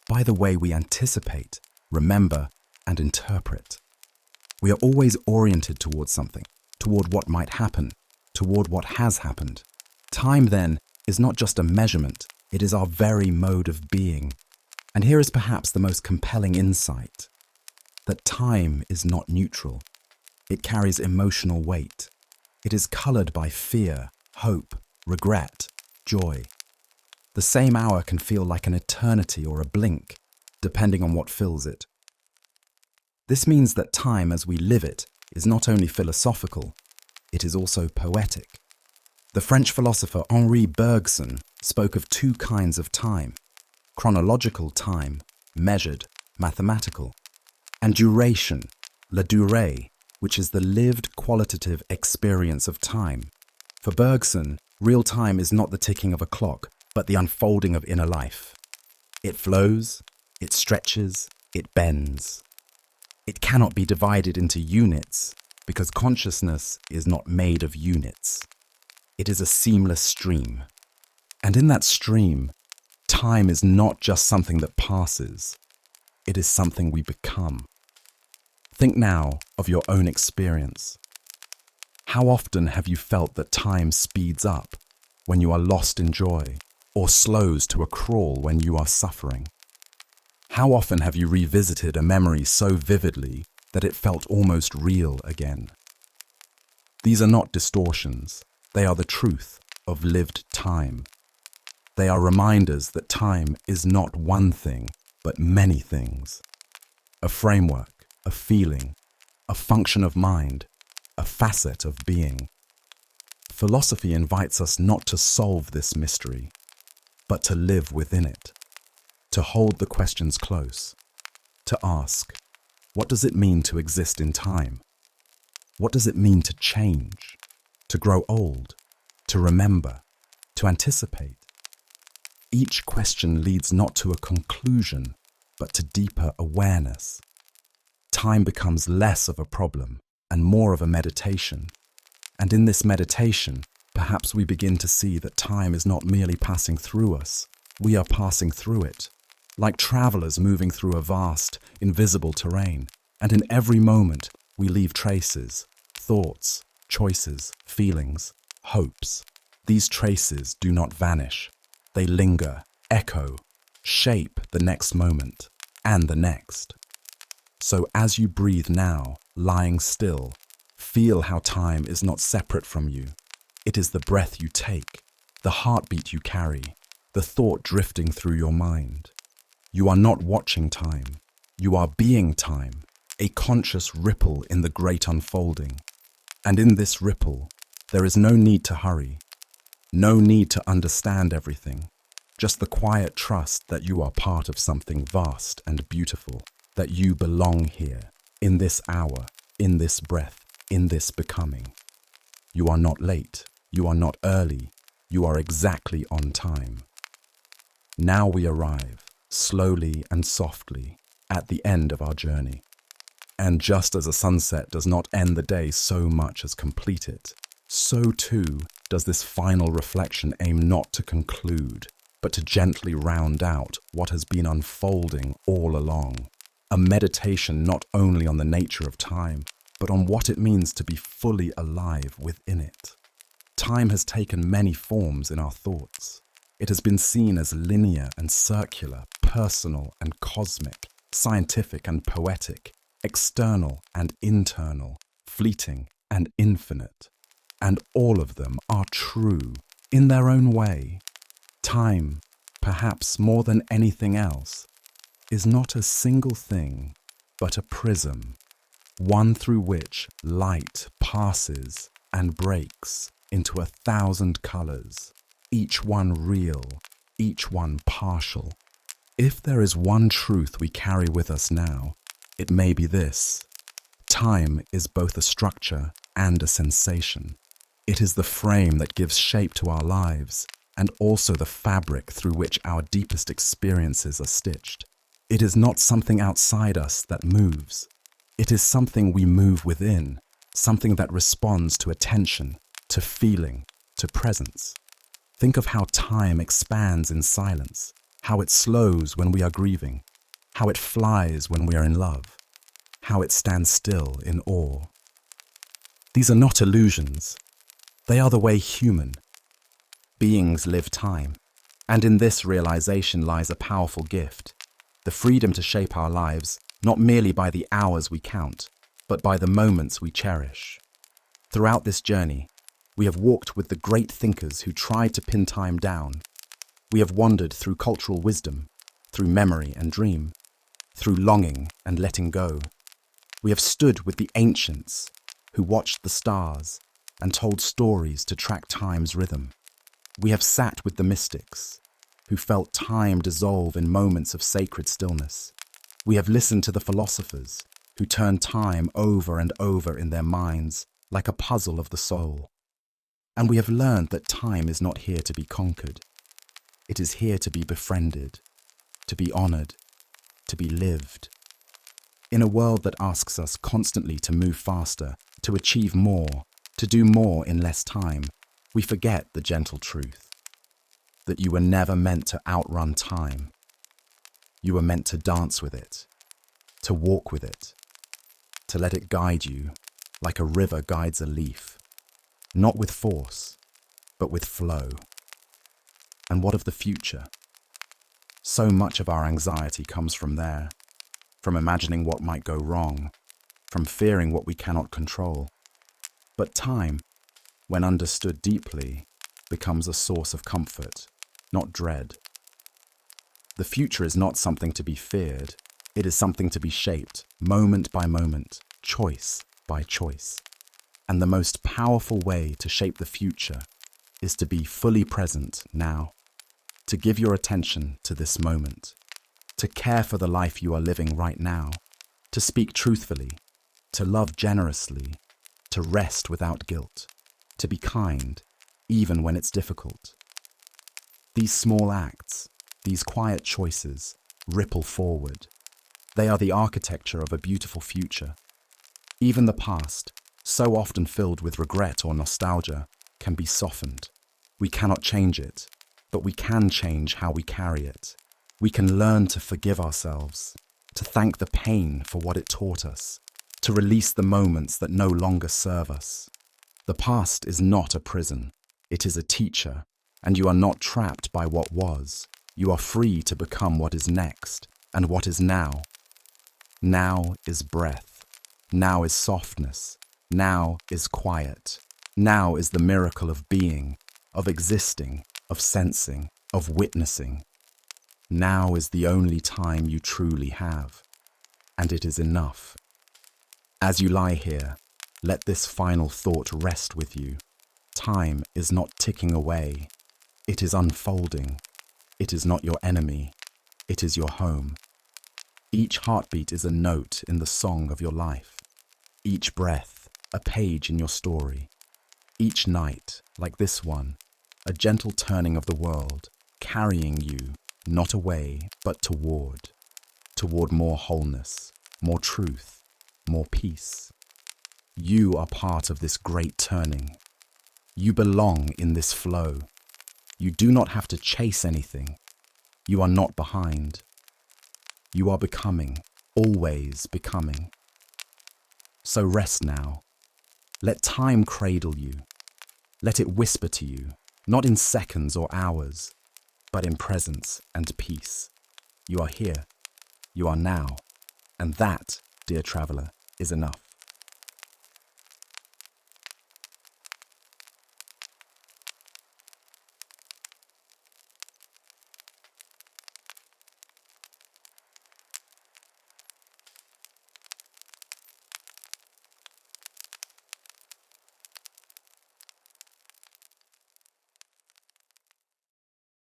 by the way we anticipate, remember, and interpret. We are always oriented towards something, toward what might happen, toward what has happened. Time, then, is not just a measurement, it is our very mode of being. And here is perhaps the most compelling insight, that time is not neutral. It carries emotional weight. It is colored by fear, hope, regret, joy. The same hour can feel like an eternity or a blink, depending on what fills it. This means that time as we live it is not only philosophical, it is also poetic. The French philosopher Henri Bergson spoke of two kinds of time: chronological time, measured, mathematical, and duration, la durée, which is the lived qualitative experience of time. For Bergson, real time is not the ticking of a clock, but the unfolding of inner life. It flows, it stretches, it bends. It cannot be divided into units because consciousness is not made of units. It is a seamless stream. And in that stream, Time is not just something that passes, it is something we become. Think now of your own experience. How often have you felt that time speeds up when you are lost in joy, or slows to a crawl when you are suffering? How often have you revisited a memory so vividly that it felt almost real again? These are not distortions, they are the truth of lived time. They are reminders that time is not one thing, but many things. A framework, a feeling, a function of mind, a facet of being. Philosophy invites us not to solve this mystery, but to live within it, to hold the questions close, to ask, what does it mean to exist in time? What does it mean to change, to grow old, to remember, to anticipate? Each question leads not to a conclusion, but to deeper awareness. Time becomes less of a problem and more of a meditation. And in this meditation, perhaps we begin to see that time is not merely passing through us, we are passing through it, like travelers moving through a vast, invisible terrain. And in every moment, we leave traces, thoughts, choices, feelings, hopes. These traces do not vanish. They linger, echo, shape the next moment and the next. So as you breathe now, lying still, feel how time is not separate from you. It is the breath you take, the heartbeat you carry, the thought drifting through your mind. You are not watching time. You are being time, a conscious ripple in the great unfolding. And in this ripple, there is no need to hurry, no need to understand everything, just the quiet trust that you are part of something vast and beautiful, that you belong here, in this hour, in this breath, in this becoming. You are not late, you are not early, you are exactly on time. Now we arrive, slowly and softly, at the end of our journey. And just as a sunset does not end the day so much as complete it, so too does this final reflection aim not to conclude, but to gently round out what has been unfolding all along. A meditation not only on the nature of time, but on what it means to be fully alive within it. Time has taken many forms in our thoughts. It has been seen as linear and circular, personal and cosmic, scientific and poetic, external and internal, fleeting and infinite. And all of them are true in their own way. Time, perhaps more than anything else, is not a single thing, but a prism, one through which light passes and breaks into 1,000 colors, each one real, each one partial. If there is one truth we carry with us now, it may be this: time is both a structure and a sensation. It is the frame that gives shape to our lives, and also the fabric through which our deepest experiences are stitched. It is not something outside us that moves. It is something we move within, something that responds to attention, to feeling, to presence. Think of how time expands in silence, how it slows when we are grieving, how it flies when we are in love, how it stands still in awe. These are not illusions. They are the way human beings live time. And in this realization lies a powerful gift, the freedom to shape our lives not merely by the hours we count, but by the moments we cherish. Throughout this journey, we have walked with the great thinkers who tried to pin time down. We have wandered through cultural wisdom, through memory and dream, through longing and letting go. We have stood with the ancients who watched the stars and told stories to track time's rhythm. We have sat with the mystics who felt time dissolve in moments of sacred stillness. We have listened to the philosophers who turned time over and over in their minds like a puzzle of the soul. And we have learned that time is not here to be conquered. It is here to be befriended, to be honored, to be lived. In a world that asks us constantly to move faster, to achieve more, to do more in less time, we forget the gentle truth. that you were never meant to outrun time. You were meant to dance with it, to walk with it, to let it guide you like a river guides a leaf, not with force, but with flow. And what of the future? So much of our anxiety comes from there, from imagining what might go wrong, from fearing what we cannot control. But time, when understood deeply, becomes a source of comfort, not dread. The future is not something to be feared. It is something to be shaped, moment by moment, choice by choice. And the most powerful way to shape the future is to be fully present now, to give your attention to this moment, to care for the life you are living right now, to speak truthfully, to love generously, to rest without guilt, to be kind, even when it's difficult. These small acts, these quiet choices, ripple forward. They are the architecture of a beautiful future. Even the past, so often filled with regret or nostalgia, can be softened. We cannot change it, but we can change how we carry it. We can learn to forgive ourselves, to thank the pain for what it taught us, to release the moments that no longer serve us. The past is not a prison. It is a teacher, and you are not trapped by what was. You are free to become what is next, and what is now. Now is breath. Now is softness. Now is quiet. Now is the miracle of being, of existing, of sensing, of witnessing. Now is the only time you truly have, and it is enough. As you lie here, let this final thought rest with you. Time is not ticking away. It is unfolding. It is not your enemy. It is your home. Each heartbeat is a note in the song of your life. Each breath, a page in your story. Each night, like this one, a gentle turning of the world, carrying you, not away, but toward more wholeness, more truth, more peace. You are part of this great turning. You belong in this flow. You do not have to chase anything. You are not behind. You are becoming, always becoming. So rest now. Let time cradle you. Let it whisper to you, not in seconds or hours, but in presence and peace. You are here. You are now. And that, dear traveler, is enough.